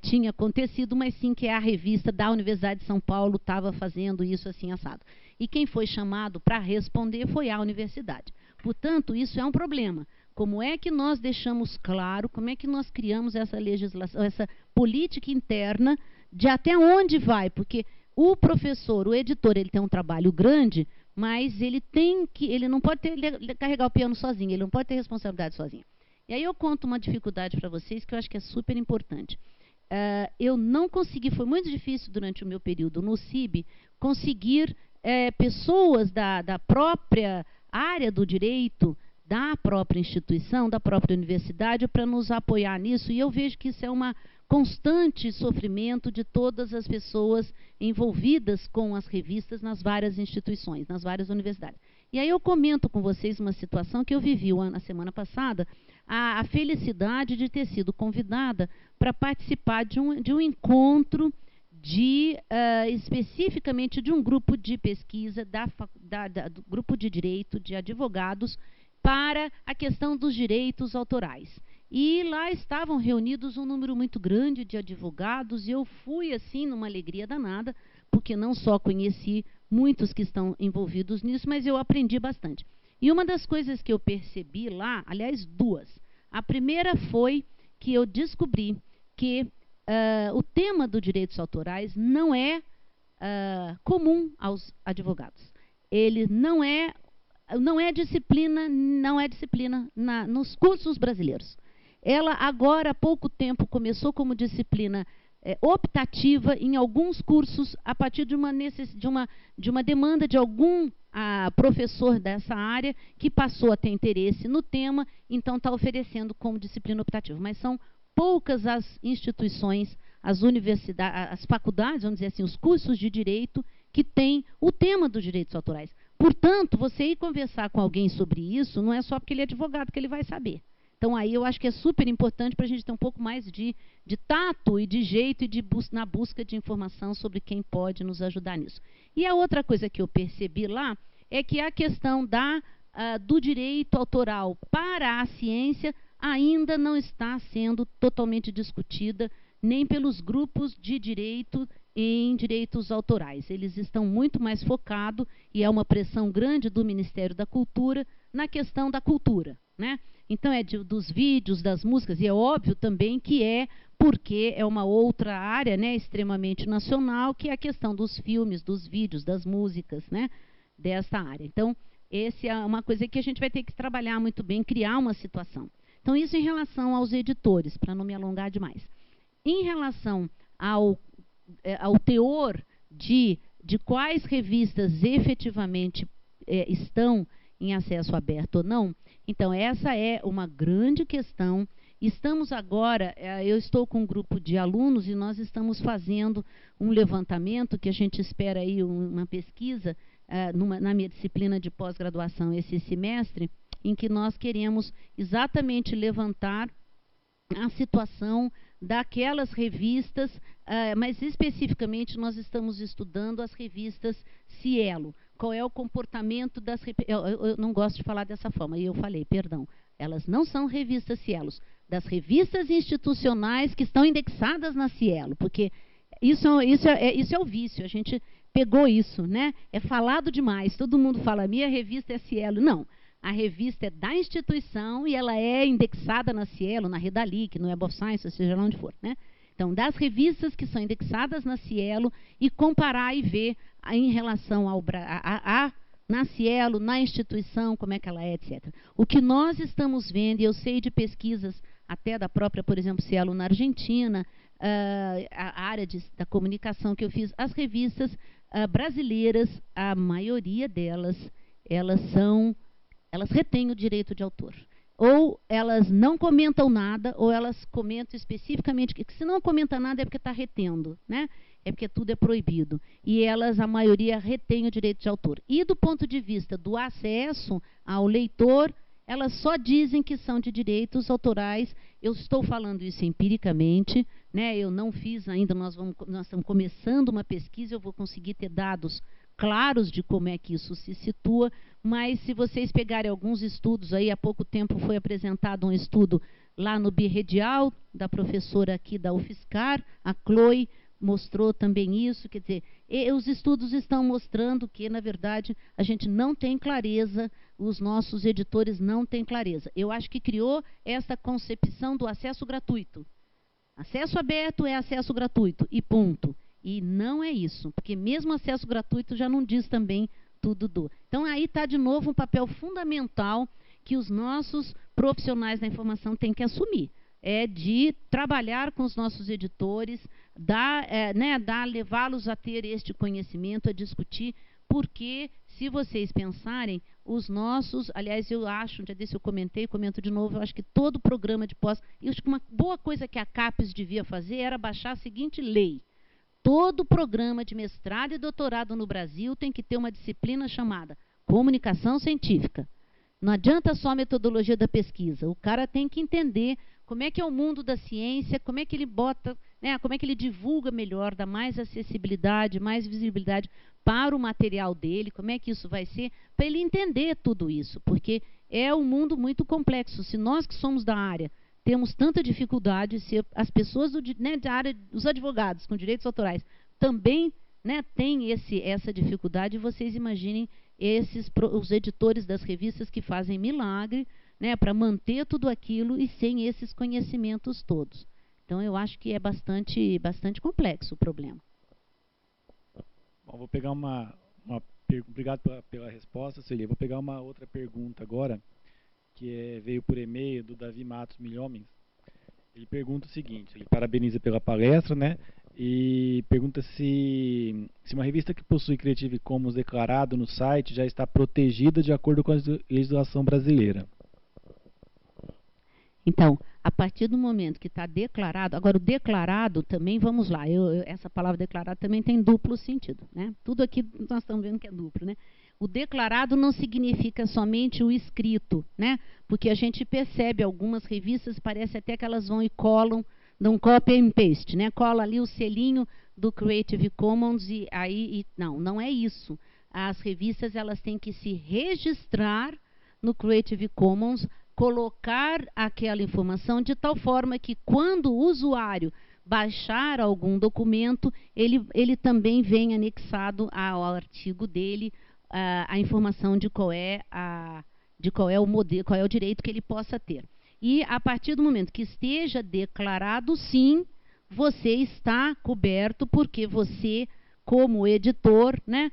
tinha acontecido, mas sim que a revista da Universidade de São Paulo estava fazendo isso assim assado. E quem foi chamado para responder foi a universidade. Portanto, isso é um problema. Como é que nós deixamos claro, como é que nós criamos essa legislação, essa política interna de até onde vai? Porque o professor, o editor, ele tem um trabalho grande, mas ele não pode carregar o piano sozinho, ele não pode ter responsabilidade sozinho. E aí eu conto uma dificuldade para vocês que eu acho que é super importante. Eu não consegui, foi muito difícil durante o meu período no CIB, conseguir pessoas da própria área do direito, da própria instituição, da própria universidade, para nos apoiar nisso, e eu vejo que isso é uma constante sofrimento de todas as pessoas envolvidas com as revistas nas várias instituições, nas várias universidades. E aí eu comento com vocês uma situação que eu vivi na semana passada, a felicidade de ter sido convidada para participar de um encontro especificamente de um grupo de pesquisa do grupo de direito de advogados para a questão dos direitos autorais. E lá estavam reunidos um número muito grande de advogados, e eu fui assim numa alegria danada, porque não só conheci muitos que estão envolvidos nisso, mas eu aprendi bastante. E uma das coisas que eu percebi lá, aliás, duas. A primeira foi que eu descobri que o tema dos direitos autorais não é comum aos advogados. Ele não é disciplina nos cursos brasileiros. Ela agora, há pouco tempo, começou como disciplina optativa em alguns cursos, a partir de uma demanda de algum professor dessa área que passou a ter interesse no tema, então está oferecendo como disciplina optativa. Mas são poucas as instituições, as universidades, as faculdades, vamos dizer assim, os cursos de direito que têm o tema dos direitos autorais. Portanto, você ir conversar com alguém sobre isso, não é só porque ele é advogado que ele vai saber. Então, aí eu acho que é super importante para a gente ter um pouco mais de tato e de jeito e na busca de informação sobre quem pode nos ajudar nisso. E a outra coisa que eu percebi lá é que a questão do direito autoral para a ciência ainda não está sendo totalmente discutida, nem pelos grupos de direito em direitos autorais. Eles estão muito mais focados, e é uma pressão grande do Ministério da Cultura, na questão da cultura, né? Então, dos vídeos, das músicas, e é óbvio também que porque é uma outra área, né, extremamente nacional, que é a questão dos filmes, dos vídeos, das músicas, né, dessa área. Então, essa é uma coisa que a gente vai ter que trabalhar muito bem, criar uma situação. Então, isso em relação aos editores, para não me alongar demais. Em relação ao teor de quais revistas efetivamente estão em acesso aberto ou não, então essa é uma grande questão. Estamos agora, eu estou com um grupo de alunos e nós estamos fazendo um levantamento que a gente espera aí uma pesquisa na minha disciplina de pós-graduação esse semestre, em que nós queremos exatamente levantar a situação daquelas revistas, mas especificamente nós estamos estudando as revistas Cielo. Qual é o comportamento das revistas? Eu não gosto de falar dessa forma, e eu falei, perdão, elas não são revistas Cielos, das revistas institucionais que estão indexadas na Cielo, porque isso é o vício, a gente pegou isso, né? É falado demais, todo mundo fala, minha revista é Cielo. Não, a revista é da instituição e ela é indexada na Cielo, na Redalic, no Web of Science, seja lá onde for, né? Então, das revistas que são indexadas na Cielo e comparar e ver em relação na Cielo, na instituição, como é que ela é, etc. O que nós estamos vendo, e eu sei de pesquisas até da própria, por exemplo, Cielo na Argentina, a área da comunicação que eu fiz, as revistas brasileiras, a maioria delas, elas retêm o direito de autor. Ou elas não comentam nada, ou elas comentam especificamente, que se não comenta nada é porque está retendo, né? É porque tudo é proibido. E elas, a maioria, retém o direito de autor. E do ponto de vista do acesso ao leitor, elas só dizem que são de direitos autorais. Eu estou falando isso empiricamente, né? Eu não fiz ainda, nós estamos começando uma pesquisa, eu vou conseguir ter dados claros de como é que isso se situa, mas se vocês pegarem alguns estudos, aí há pouco tempo foi apresentado um estudo lá no Birredial, da professora aqui da UFSCar, a Chloe, mostrou também isso, quer dizer, os estudos estão mostrando que, na verdade, a gente não tem clareza, os nossos editores não têm clareza. Eu acho que criou essa concepção do acesso gratuito. Acesso aberto é acesso gratuito, e ponto. E não é isso, porque mesmo acesso gratuito já não diz também tudo do. Então aí está de novo um papel fundamental que os nossos profissionais da informação têm que assumir. É de trabalhar com os nossos editores, levá-los a ter este conhecimento, a discutir, porque se vocês pensarem, os nossos, aliás, eu acho, um dia desse eu comentei, comento de novo, eu acho que todo programa de pós, eu acho que uma boa coisa que a CAPES devia fazer era baixar a seguinte lei. Todo programa de mestrado e doutorado no Brasil tem que ter uma disciplina chamada comunicação científica. Não adianta só a metodologia da pesquisa. O cara tem que entender como é que é o mundo da ciência, como é que ele bota, né, como é que ele divulga melhor, dá mais acessibilidade, mais visibilidade para o material dele, como é que isso vai ser, para ele entender tudo isso, porque é um mundo muito complexo. Se nós que somos da área temos tanta dificuldade, se as pessoas da área, os advogados com direitos autorais também, né, têm essa dificuldade, vocês imaginem os editores das revistas que fazem milagre, né, para manter tudo aquilo e sem esses conhecimentos todos. Então, eu acho que é bastante complexo o problema. Bom, vou pegar obrigado pela resposta, Celia. Vou pegar uma outra pergunta agora, que veio por e-mail do Davi Matos Milhomens. Ele pergunta o seguinte, ele parabeniza pela palestra, né? E pergunta se uma revista que possui Creative Commons declarado no site já está protegida de acordo com a legislação brasileira. Então, a partir do momento que está declarado, agora o declarado também, vamos lá, essa palavra declarado também tem duplo sentido, né? Tudo aqui nós estamos vendo que é duplo, né? O declarado não significa somente o escrito, né? Porque a gente percebe algumas revistas, parece até que elas vão e colam, dão copy and paste, né? Cola ali o selinho do Creative Commons e aí... Não é isso. As revistas elas têm que se registrar no Creative Commons, colocar aquela informação de tal forma que quando o usuário baixar algum documento, ele também vem anexado ao artigo dele a informação de qual é o modelo, qual é o direito que ele possa ter. E a partir do momento que esteja declarado, sim, você está coberto, porque você, como editor, né,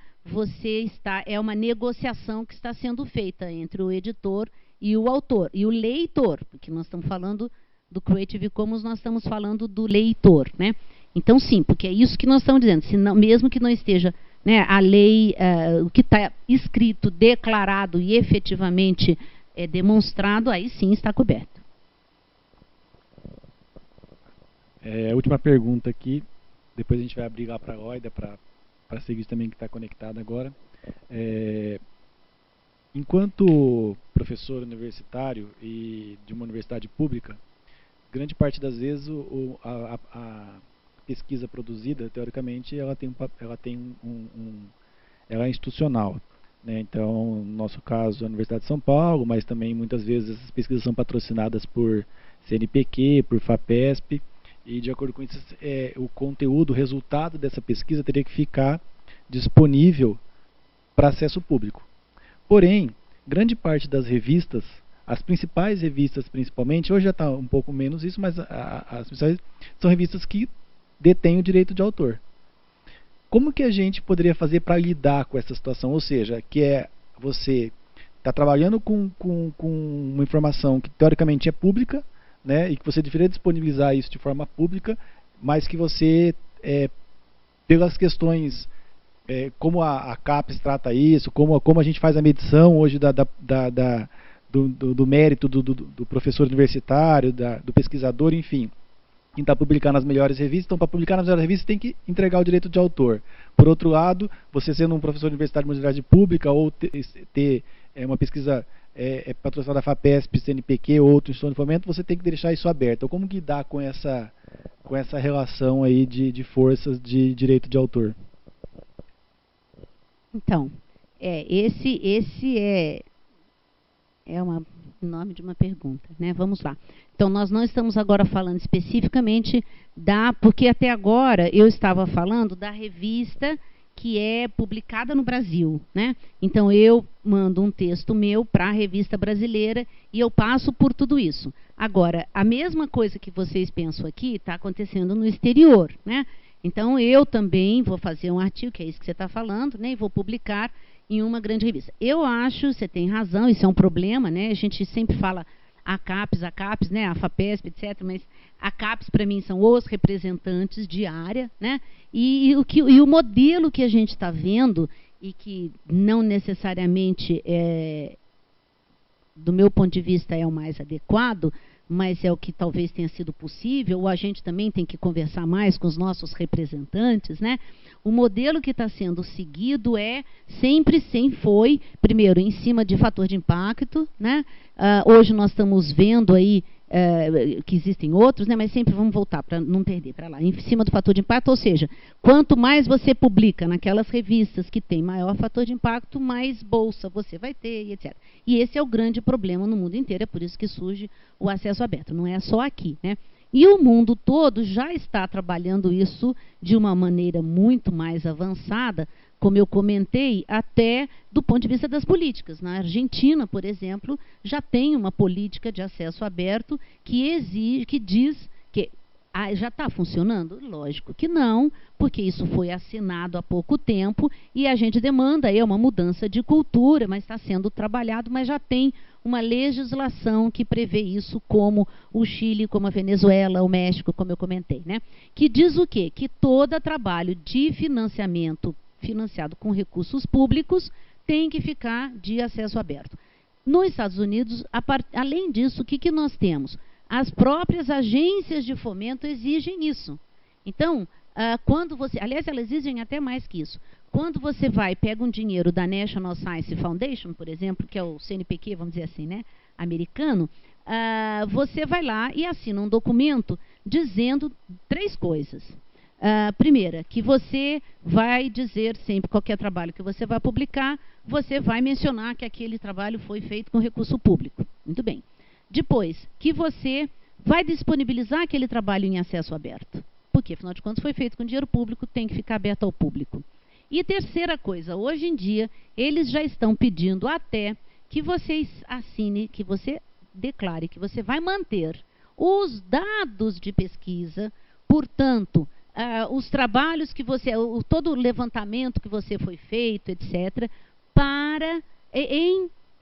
é uma negociação que está sendo feita entre o editor e o autor, e o leitor, porque nós estamos falando do Creative Commons, nós estamos falando do leitor, né? Então, sim, porque é isso que nós estamos dizendo, mesmo que não esteja, né, a lei, o que está escrito, declarado e efetivamente demonstrado, aí sim está coberto. A última pergunta aqui, depois a gente vai abrir lá para a Oida, para seguir também que está conectado agora. Enquanto professor universitário e de uma universidade pública, grande parte das vezes a pesquisa produzida, teoricamente, ela é institucional, né? Então, no nosso caso, a Universidade de São Paulo, mas também muitas vezes essas pesquisas são patrocinadas por CNPq, por FAPESP, E, de acordo com isso, o conteúdo, o resultado dessa pesquisa teria que ficar disponível para acesso público. Porém, grande parte das revistas, as principais revistas principalmente, hoje já está um pouco menos isso, mas as principais são revistas que detêm o direito de autor. Como que a gente poderia fazer para lidar com essa situação? Ou seja, que você está trabalhando com uma informação que teoricamente é pública, né, e que você deveria disponibilizar isso de forma pública, mas que você, pelas questões, como a CAPES trata isso, como a gente faz a medição hoje do mérito do professor universitário, do pesquisador, enfim, quem está publicando as melhores revistas. Então, para publicar nas melhores revistas, tem que entregar o direito de autor. Por outro lado, você sendo um professor universitário de universidade pública ou ter uma pesquisa patrocinada da FAPESP, CNPq ou outro instituto de fomento, você tem que deixar isso aberto. Então, como lidar com essa relação aí de forças de direito de autor? Então, esse é o nome de uma pergunta, né? Vamos lá. Então, nós não estamos agora falando especificamente porque até agora eu estava falando da revista que é publicada no Brasil, né? Então, eu mando um texto meu para a revista brasileira e eu passo por tudo isso. Agora, a mesma coisa que vocês pensam aqui está acontecendo no exterior, né? Então, eu também vou fazer um artigo, que é isso que você está falando, né? E vou publicar em uma grande revista. Eu acho, você tem razão, isso é um problema, né? A gente sempre fala a CAPES, né? A FAPESP, etc., mas a CAPES, para mim, são os representantes de área, né? E o modelo que a gente está vendo, e que não necessariamente, do meu ponto de vista, é o mais adequado, mas é o que talvez tenha sido possível, ou a gente também tem que conversar mais com os nossos representantes, né? O modelo que está sendo seguido sempre foi, primeiro, em cima de fator de impacto, né? Hoje nós estamos vendo aí que existem outros, né? Mas sempre vamos voltar para não perder para lá, em cima do fator de impacto, ou seja, quanto mais você publica naquelas revistas que tem maior fator de impacto, mais bolsa você vai ter, e etc. E esse é o grande problema no mundo inteiro, é por isso que surge o acesso aberto, não é só aqui, né? E o mundo todo já está trabalhando isso de uma maneira muito mais avançada, como eu comentei, até do ponto de vista das políticas. Na Argentina, por exemplo, já tem uma política de acesso aberto que diz que já está funcionando? Lógico que não, porque isso foi assinado há pouco tempo e a gente demanda aí uma mudança de cultura, mas está sendo trabalhado, mas já tem uma legislação que prevê isso, como o Chile, como a Venezuela, o México, como eu comentei, né? Que diz o quê? Que todo trabalho de financiamento financiado com recursos públicos tem que ficar de acesso aberto. Nos Estados Unidos, além disso, o que nós temos? As próprias agências de fomento exigem isso. Então, aliás, elas exigem até mais que isso. Quando você pega um dinheiro da National Science Foundation, por exemplo, que é o CNPq, vamos dizer assim, né, americano, você vai lá e assina um documento dizendo 3 coisas. Primeira, que você vai dizer sempre, qualquer trabalho que você vai publicar, você vai mencionar que aquele trabalho foi feito com recurso público. Muito bem. Depois, que você vai disponibilizar aquele trabalho em acesso aberto. Porque, afinal de contas, foi feito com dinheiro público, tem que ficar aberto ao público. E terceira coisa, hoje em dia, eles já estão pedindo até que você assine, que você declare que você vai manter os dados de pesquisa, portanto, os trabalhos que você, todo o levantamento que você foi feito, etc.,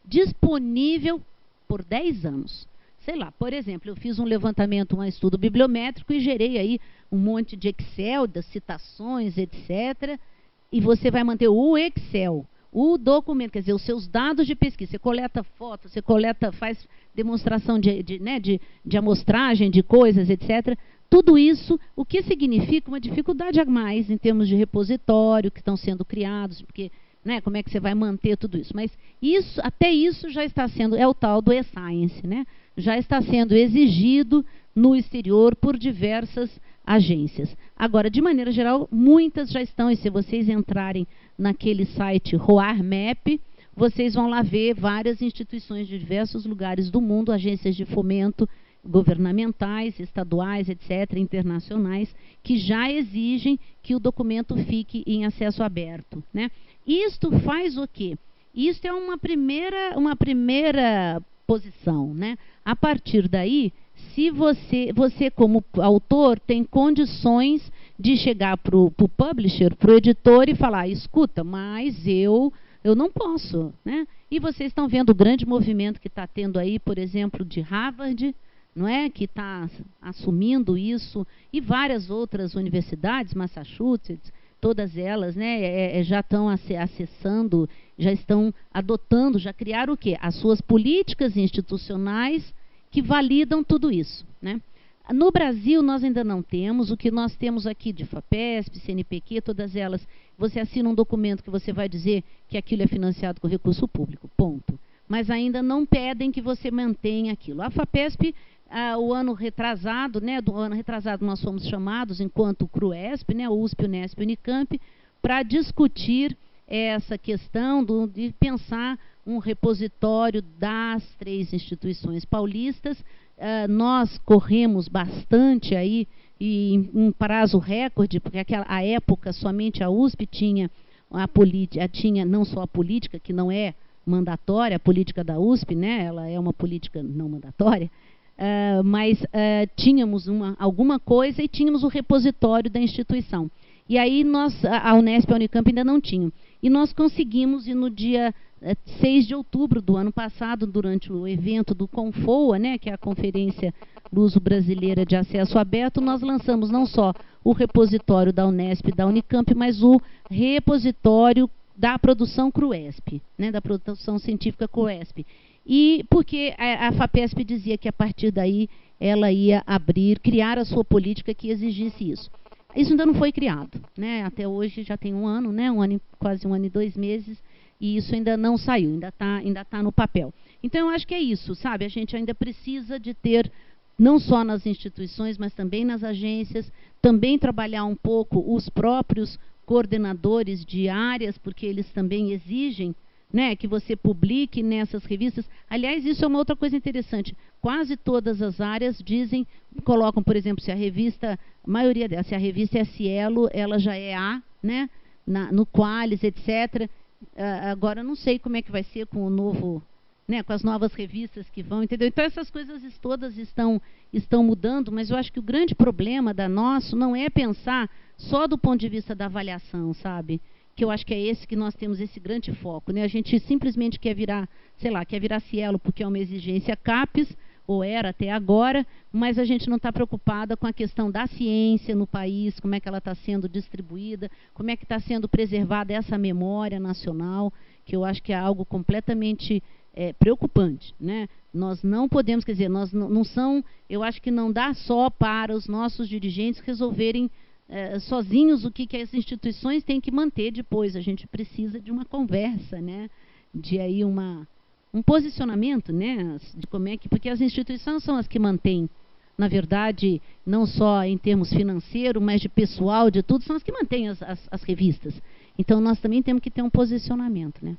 disponível por 10 anos. Sei lá, por exemplo, eu fiz um levantamento, um estudo bibliométrico e gerei aí um monte de Excel, das citações, etc., e você vai manter o Excel, o documento, quer dizer, os seus dados de pesquisa. Você coleta fotos, faz demonstração de amostragem de coisas, etc., tudo isso, o que significa uma dificuldade a mais em termos de repositório que estão sendo criados, porque, né, como é que você vai manter tudo isso? Mas até isso já está sendo, é o tal do e-science, né? Já está sendo exigido no exterior por diversas agências. Agora, de maneira geral, muitas já estão, e se vocês entrarem naquele site ROARMAP, vocês vão lá ver várias instituições de diversos lugares do mundo, agências de fomento, governamentais, estaduais, etc., internacionais, que já exigem que o documento fique em acesso aberto, né? Isto faz o quê? Isto é uma primeira posição, né? A partir daí, se você como autor tem condições de chegar para o publisher, para o editor e falar, escuta, mas eu não posso, né? E vocês estão vendo o grande movimento que está tendo aí, por exemplo, de Harvard, não é? Que está assumindo isso, e várias outras universidades, Massachusetts, todas elas, né, já estão acessando, já estão adotando, já criaram o quê? As suas políticas institucionais que validam tudo isso, né? No Brasil, nós ainda não temos. O que nós temos aqui de FAPESP, CNPq, todas elas, você assina um documento que você vai dizer que aquilo é financiado com recurso público, ponto. Mas ainda não pedem que você mantenha aquilo. A FAPESP, o ano retrasado, né, do ano retrasado nós fomos chamados, enquanto CRUESP, né, USP, Unesp, Unicamp, para discutir essa questão de pensar um repositório das 3 instituições paulistas. Nós corremos bastante aí, e em um prazo recorde, porque à época somente a USP tinha tinha não só a política, que não é mandatória, a política da USP, né, ela é uma política não mandatória, mas tínhamos alguma coisa e tínhamos o repositório da instituição. E aí a Unesp e a Unicamp ainda não tinham. E nós conseguimos, e no dia 6 de outubro do ano passado, durante o evento do CONFOA, né, que é a Conferência Luso-Brasileira de Acesso Aberto, nós lançamos não só o repositório da Unesp e da Unicamp, mas o repositório da produção CRUESP, né, da produção científica CRUESP. E porque a FAPESP dizia que a partir daí ela ia criar a sua política que exigisse isso. Isso ainda não foi criado, né? Até hoje já tem um ano, né? Quase um ano e 2 meses, e isso ainda não saiu, ainda tá no papel. Então, eu acho que é isso, sabe? A gente ainda precisa de ter, não só nas instituições, mas também nas agências, também trabalhar um pouco os próprios coordenadores de áreas, porque eles também exigem, né, que você publique nessas revistas. Aliás, isso é uma outra coisa interessante. Quase todas as áreas colocam, por exemplo, se a revista, a maioria delas, se a revista é Cielo, ela já é A, né, no Qualis, etc. Agora, não sei como é que vai ser com o novo, né, com as novas revistas que vão, entendeu? Então, essas coisas todas estão mudando, mas eu acho que o grande problema nosso não é pensar só do ponto de vista da avaliação, sabe? Que eu acho que é esse que nós temos esse grande foco, né? A gente simplesmente quer virar, sei lá, quer virar Cielo porque é uma exigência CAPES, ou era até agora, mas a gente não está preocupada com a questão da ciência no país, como é que ela está sendo distribuída, como é que está sendo preservada essa memória nacional, que eu acho que é algo completamente preocupante, né? Nós não podemos, quer dizer, eu acho que não dá só para os nossos dirigentes resolverem sozinhos o que as instituições têm que manter depois. A gente precisa de uma conversa, né? De aí um posicionamento, né? De como é que, porque as instituições são as que mantêm, na verdade, não só em termos financeiros, mas de pessoal, de tudo, são as que mantêm as revistas. Então nós também temos que ter um posicionamento, né?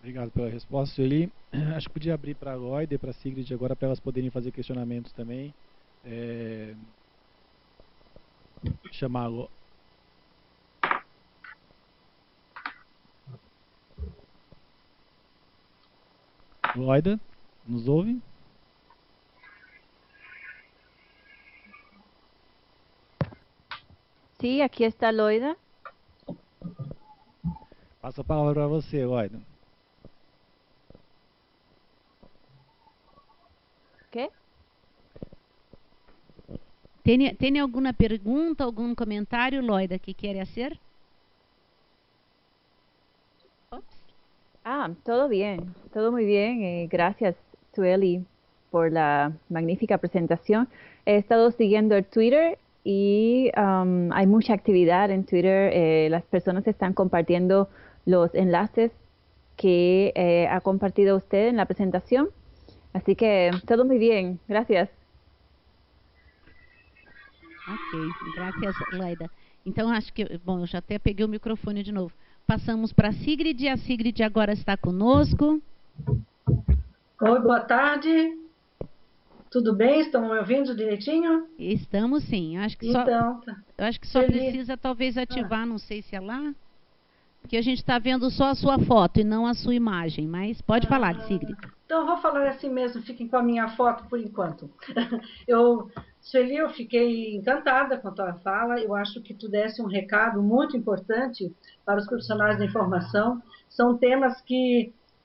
Obrigado pela resposta, Sueli. Acho que podia abrir para a Loida e para a Sigrid agora, para elas poderem fazer questionamentos também. Chamá-lo. Loida, nos ouve? Sí, aquí está Loida. Passo a palavra para você, Loida. ¿Qué? Tem alguma pergunta, algum comentário, Loida, que quer hacer? Todo bien, todo muy bien. Gracias, Sueli, por la magnífica presentación. He estado siguiendo el Twitter y hay mucha actividad en Twitter. Las personas están compartiendo los enlaces que ha compartido usted en la presentación. Así que todo muy bien. Gracias. Ok, graças, Loida. Então, acho que, bom, eu já até peguei o microfone de novo. Passamos para a Sigrid agora está conosco. Oi, boa tarde. Tudo bem? Estão me ouvindo direitinho? Estamos sim. Eu acho que Então, tá. eu acho que só precisa talvez ativar, não sei se é lá, porque a gente está vendo só a sua foto e não a sua imagem, mas pode falar, Sigrid. Então, eu vou falar assim mesmo, fiquem com a minha foto por enquanto. Sueli, eu fiquei encantada com a tua fala, eu acho que tu desse um recado muito importante para os profissionais da informação. São temas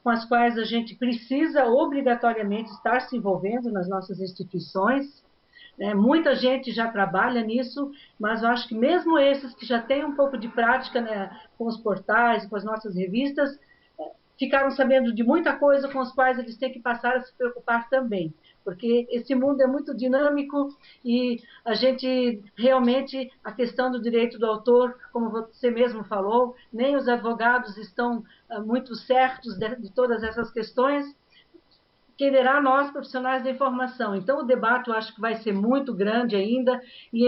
com as quais a gente precisa obrigatoriamente estar se envolvendo nas nossas instituições. Muita gente já trabalha nisso, mas eu acho que mesmo esses que já têm um pouco de prática, né, com os portais, com as nossas revistas, ficaram sabendo de muita coisa com as quais eles têm que passar a se preocupar também, porque esse mundo é muito dinâmico e a gente realmente, a questão do direito do autor, como você mesmo falou, nem os advogados estão muito certos de todas essas questões, quem dirá nós, profissionais da informação. Então, o debate eu acho que vai ser muito grande ainda e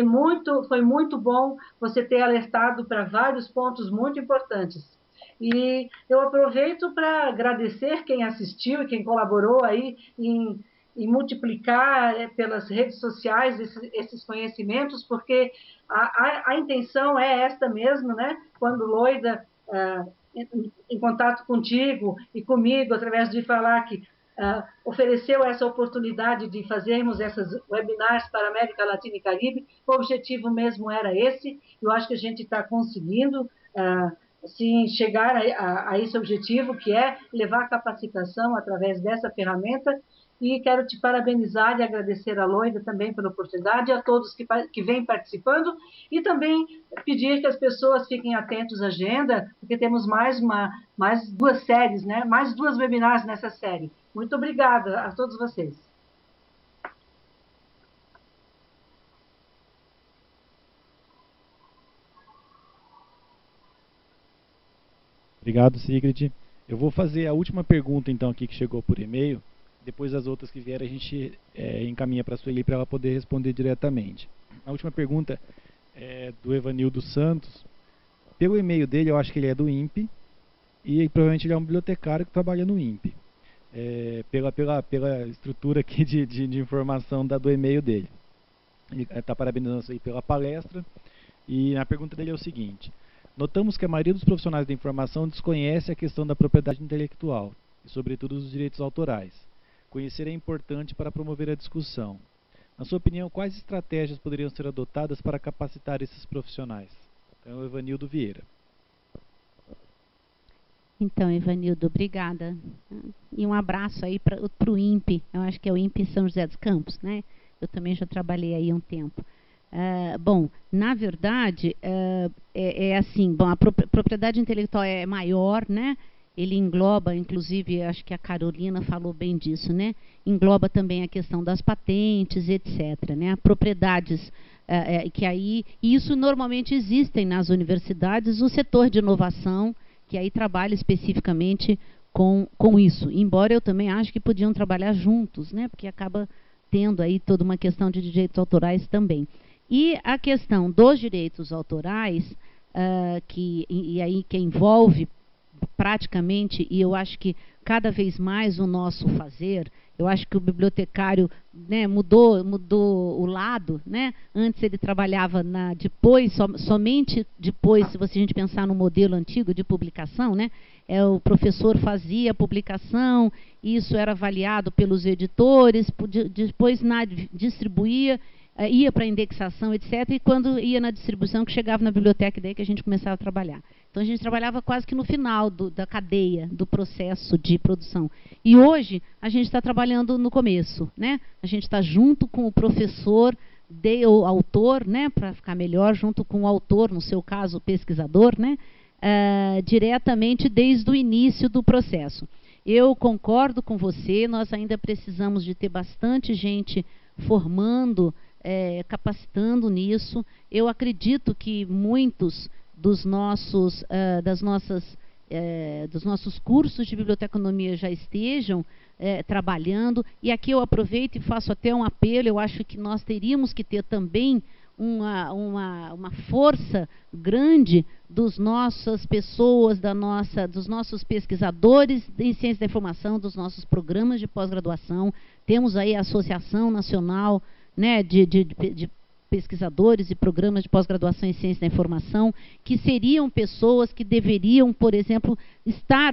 foi muito bom você ter alertado para vários pontos muito importantes. E eu aproveito para agradecer quem assistiu e quem colaborou aí em multiplicar pelas redes sociais esses conhecimentos, porque a intenção é esta mesmo, né? Quando Loida, em contato contigo e comigo, através de falar que ofereceu essa oportunidade de fazermos essas webinars para a América Latina e Caribe, o objetivo mesmo era esse, eu acho que a gente está conseguindo assim, chegar a esse objetivo, que é levar capacitação através dessa ferramenta, e quero te parabenizar e agradecer a Loida também pela oportunidade, e a todos que vêm participando, e também pedir que as pessoas fiquem atentos à agenda, porque temos mais duas séries, né? Mais 2 webinars nessa série. Muito obrigada a todos vocês. Obrigado, Sigrid. Eu vou fazer a última pergunta, então, aqui que chegou por e-mail. Depois as outras que vierem a gente encaminha para a Sueli para ela poder responder diretamente. A última pergunta é do Evanildo Santos. Pelo e-mail dele, eu acho que ele é do INPE e provavelmente ele é um bibliotecário que trabalha no INPE. Pela estrutura aqui de informação do e-mail dele. Ele está parabenizando a Sueli pela palestra. E a pergunta dele é o seguinte: notamos que a maioria dos profissionais da informação desconhece a questão da propriedade intelectual e, sobretudo, os direitos autorais. Conhecer é importante para promover a discussão. Na sua opinião, quais estratégias poderiam ser adotadas para capacitar esses profissionais? Então, Evanildo Vieira. Então, Evanildo, obrigada. E um abraço aí para o INPE. Eu acho que é o INPE São José dos Campos, né? Eu também já trabalhei aí um tempo. Bom, na verdade, assim, bom, a propriedade intelectual é maior, né? Ele engloba, inclusive, acho que a Carolina falou bem disso, né? Engloba também a questão das patentes, etc., né? Propriedades que aí, e isso normalmente existem nas universidades, o setor de inovação, que aí trabalha especificamente com isso. Embora eu também acho que podiam trabalhar juntos, né? Porque acaba tendo aí toda uma questão de direitos autorais também. E a questão dos direitos autorais, e aí que envolve praticamente, e eu acho que cada vez mais o nosso fazer, eu acho que o bibliotecário, né, mudou o lado, né? Antes ele trabalhava somente depois, se a gente pensar no modelo antigo de publicação, né? O professor fazia a publicação, isso era avaliado pelos editores, depois distribuía, ia para a indexação, etc., e quando ia na distribuição, que chegava na biblioteca, daí que a gente começava a trabalhar. Então, a gente trabalhava quase que no final da cadeia, do processo de produção. E hoje, a gente está trabalhando no começo, né? A gente está junto com o professor, o autor, né? Para ficar melhor, junto com o autor, no seu caso, o pesquisador, né? Diretamente desde o início do processo. Eu concordo com você, nós ainda precisamos de ter bastante gente formando, capacitando nisso. Eu acredito que muitos dos nossos cursos de biblioteconomia já estejam trabalhando, e aqui eu aproveito e faço até um apelo. Eu acho que nós teríamos que ter também uma força grande dos nossas pessoas, dos nossos pesquisadores em ciência da informação, dos nossos programas de pós-graduação. Temos aí a Associação Nacional, né, de pesquisadores e programas de pós-graduação em ciência da informação, que seriam pessoas que deveriam, por exemplo,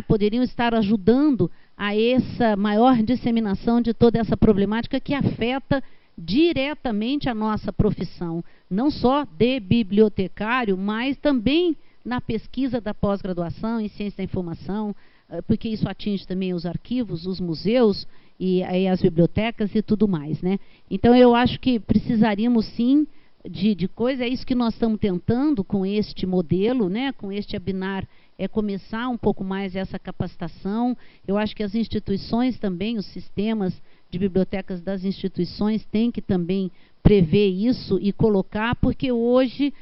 poderiam estar ajudando a essa maior disseminação de toda essa problemática que afeta diretamente a nossa profissão, não só de bibliotecário, mas também na pesquisa da pós-graduação em ciência da informação, porque isso atinge também os arquivos, os museus e aí as bibliotecas e tudo mais, né? Então eu acho que precisaríamos sim de coisa, é isso que nós estamos tentando com este modelo, né? Com este webinar, é começar um pouco mais essa capacitação. Eu acho que as instituições também, os sistemas de bibliotecas das instituições têm que também prever isso e colocar, porque hoje,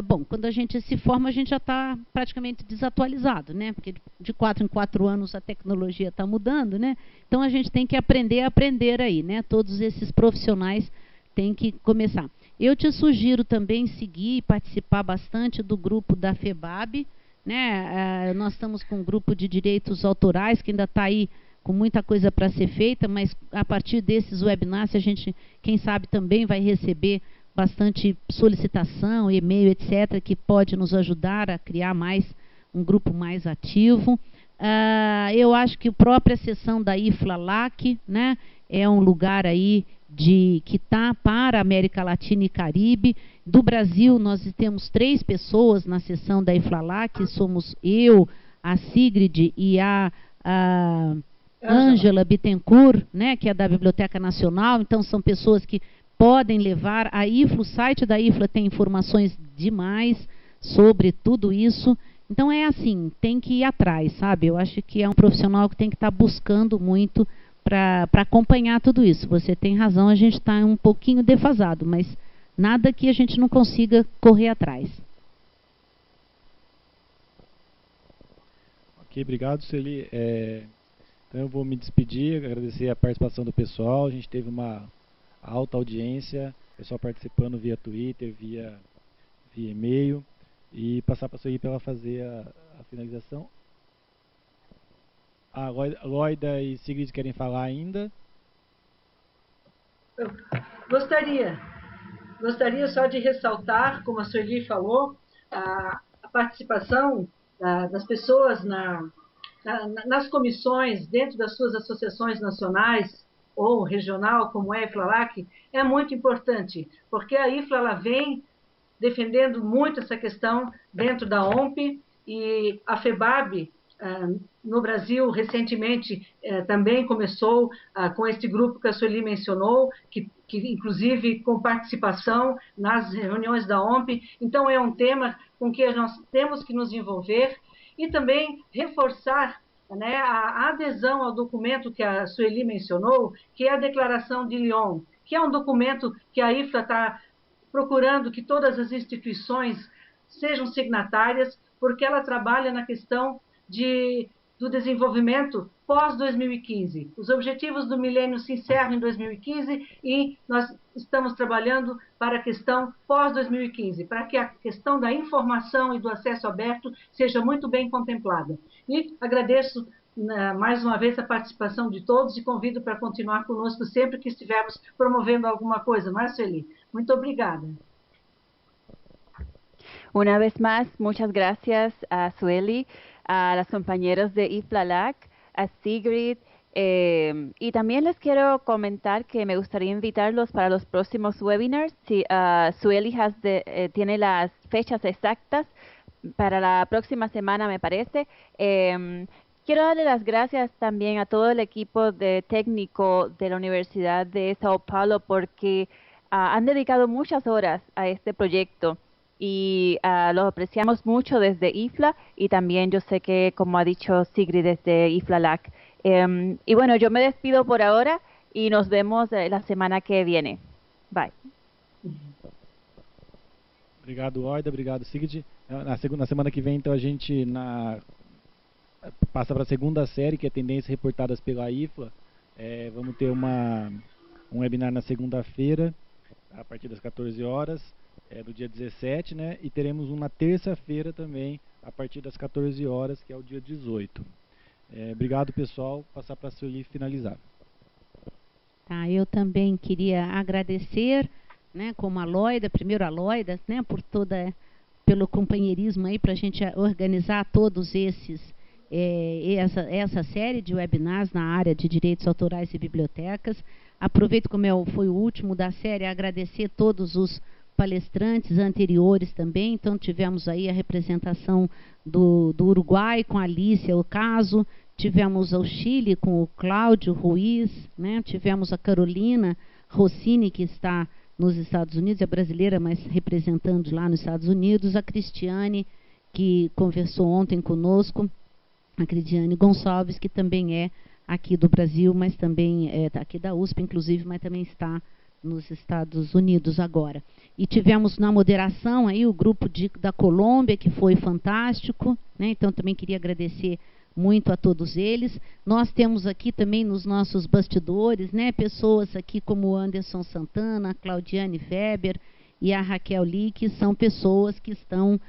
bom, quando a gente se forma, a gente já está praticamente desatualizado, né? Porque de 4 em 4 anos a tecnologia está mudando, né? Então a gente tem que aprender a aprender aí, né? Todos esses profissionais têm que começar. Eu te sugiro também seguir e participar bastante do grupo da FEBAB, né? Nós estamos com um grupo de direitos autorais que ainda está aí com muita coisa para ser feita, mas a partir desses webinars a gente, quem sabe, também vai receber bastante solicitação, e-mail, etc., que pode nos ajudar a criar um grupo mais ativo. Eu acho que a própria sessão da IFLA-LAC, né, é um lugar aí que está para a América Latina e Caribe. Do Brasil, nós temos 3 pessoas na sessão da IFLA-LAC, somos eu, a Sigrid e a Ângela Bittencourt, né, que é da Biblioteca Nacional. Então são pessoas que podem levar a IFLA, o site da IFLA tem informações demais sobre tudo isso. Então é assim, tem que ir atrás, sabe? Eu acho que é um profissional que tem que estar buscando muito para acompanhar tudo isso. Você tem razão, a gente está um pouquinho defasado, mas nada que a gente não consiga correr atrás. Ok, obrigado, Sueli. Então eu vou me despedir, agradecer a participação do pessoal. A gente teve uma alta audiência, pessoal participando via Twitter, via e-mail, e passar para a Sueli para ela fazer a finalização. A Loida e Sigrid querem falar ainda? Eu gostaria só de ressaltar, como a Sueli falou, a participação das pessoas nas comissões, dentro das suas associações nacionais ou regional, como é a IFLA-LAC, é muito importante, porque a IFLA ela vem defendendo muito essa questão dentro da OMP, e a FEBAB, no Brasil, recentemente, também começou com esse grupo que a Sueli mencionou, que inclusive com participação nas reuniões da OMP. Então, é um tema com que nós temos que nos envolver e também reforçar, né, a adesão ao documento que a Sueli mencionou, que é a Declaração de Lyon, que é um documento que a IFLA está procurando que todas as instituições sejam signatárias, porque ela trabalha na questão do desenvolvimento pós-2015. Os objetivos do milênio se encerram em 2015 e nós estamos trabalhando para a questão pós-2015, para que a questão da informação e do acesso aberto seja muito bem contemplada. E agradeço mais uma vez a participação de todos e convido para continuar conosco sempre que estivermos promovendo alguma coisa. Não é, Sueli? Muito obrigada. Una vez más, muchas gracias a Sueli, a las compañeras de IFLA-LAC, a Sigrid, y también les quiero comentar que me gustaría invitarlos para los próximos webinars. Si Sueli tiene las fechas exactas para la próxima semana, me parece. Quiero darle las gracias también a todo el equipo técnico de la Universidad de Sao Paulo porque han dedicado muchas horas a este proyecto y lo apreciamos mucho desde IFLA y también yo sé que, como ha dicho Sigrid, desde IFLA-LAC. Y bueno, yo me despido por ahora y nos vemos la semana que viene. Bye. Obrigado, Loida. Obrigado, Sigrid. Na semana que vem, então, a gente passa para a segunda série, que é Tendências Reportadas pela IFLA. Vamos ter um webinar na segunda-feira, a partir das 14 horas. no dia 17, né? E teremos um na terça-feira também, a partir das 14 horas, que é o dia 18. Obrigado, pessoal. Passar para a Sueli finalizar. Tá, eu também queria agradecer, né, como a Loida, primeiro a Loida, né, pelo companheirismo aí para a gente organizar todos essa série de webinars na área de direitos autorais e bibliotecas. Aproveito, como foi o último da série, a agradecer todos os palestrantes anteriores também. Então tivemos aí a representação do Uruguai com a Alicia Ocaso, tivemos o Chile com o Cláudio Ruiz, né? Tivemos a Carolina Rossini, que está nos Estados Unidos, é brasileira, mas representando lá nos Estados Unidos, a Cristiane, que conversou ontem conosco, a Cristiane Gonçalves, que também é aqui do Brasil, mas também é aqui da USP, inclusive, mas também está nos Estados Unidos agora. E tivemos na moderação aí o grupo da Colômbia, que foi fantástico, né? Então também queria agradecer muito a todos eles. Nós temos aqui também nos nossos bastidores, né, pessoas aqui como o Anderson Santana, a Claudiane Weber e a Raquel Lee, que são pessoas que estão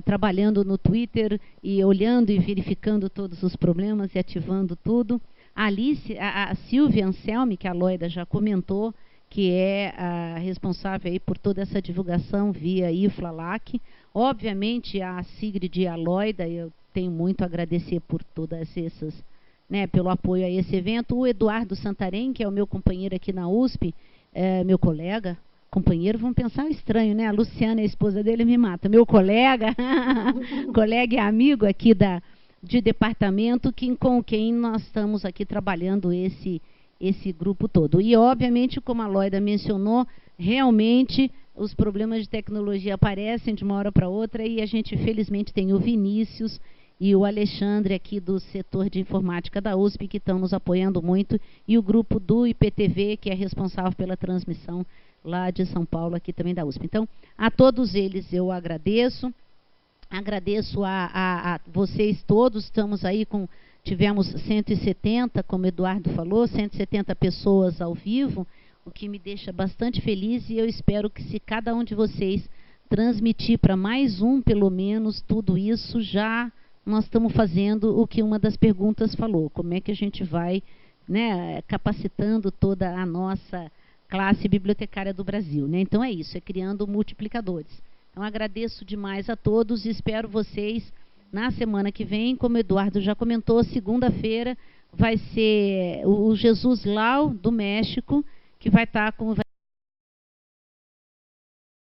trabalhando no Twitter e olhando e verificando todos os problemas e ativando tudo. A Silvia Anselmi, que a Loida já comentou, que é a responsável aí por toda essa divulgação via IFLALAC. Obviamente a Sigrid e a Loida, eu tenho muito a agradecer por todas essas, né, pelo apoio a esse evento. O Eduardo Santarém, que é o meu companheiro aqui na USP, meu colega, companheiro, vão pensar estranho, né? A Luciana, a esposa dele, me mata. Meu colega, colega e amigo aqui de departamento, com quem nós estamos aqui trabalhando esse grupo todo. E, obviamente, como a Loida mencionou, realmente os problemas de tecnologia aparecem de uma hora para outra e a gente, felizmente, tem o Vinícius e o Alexandre aqui do setor de informática da USP, que estão nos apoiando muito, e o grupo do IPTV, que é responsável pela transmissão lá de São Paulo, aqui também da USP. Então, a todos eles eu agradeço. Agradeço a vocês todos. Estamos aí tivemos 170, como o Eduardo falou, 170 pessoas ao vivo, o que me deixa bastante feliz, e eu espero que, se cada um de vocês transmitir para mais um, pelo menos, tudo isso, já nós estamos fazendo o que uma das perguntas falou, como é que a gente vai, né, capacitando toda a nossa classe bibliotecária do Brasil, né? Então é isso, é criando multiplicadores. Então agradeço demais a todos e espero vocês na semana que vem. Como o Eduardo já comentou, segunda-feira vai ser o Jesus Lau, do México, que vai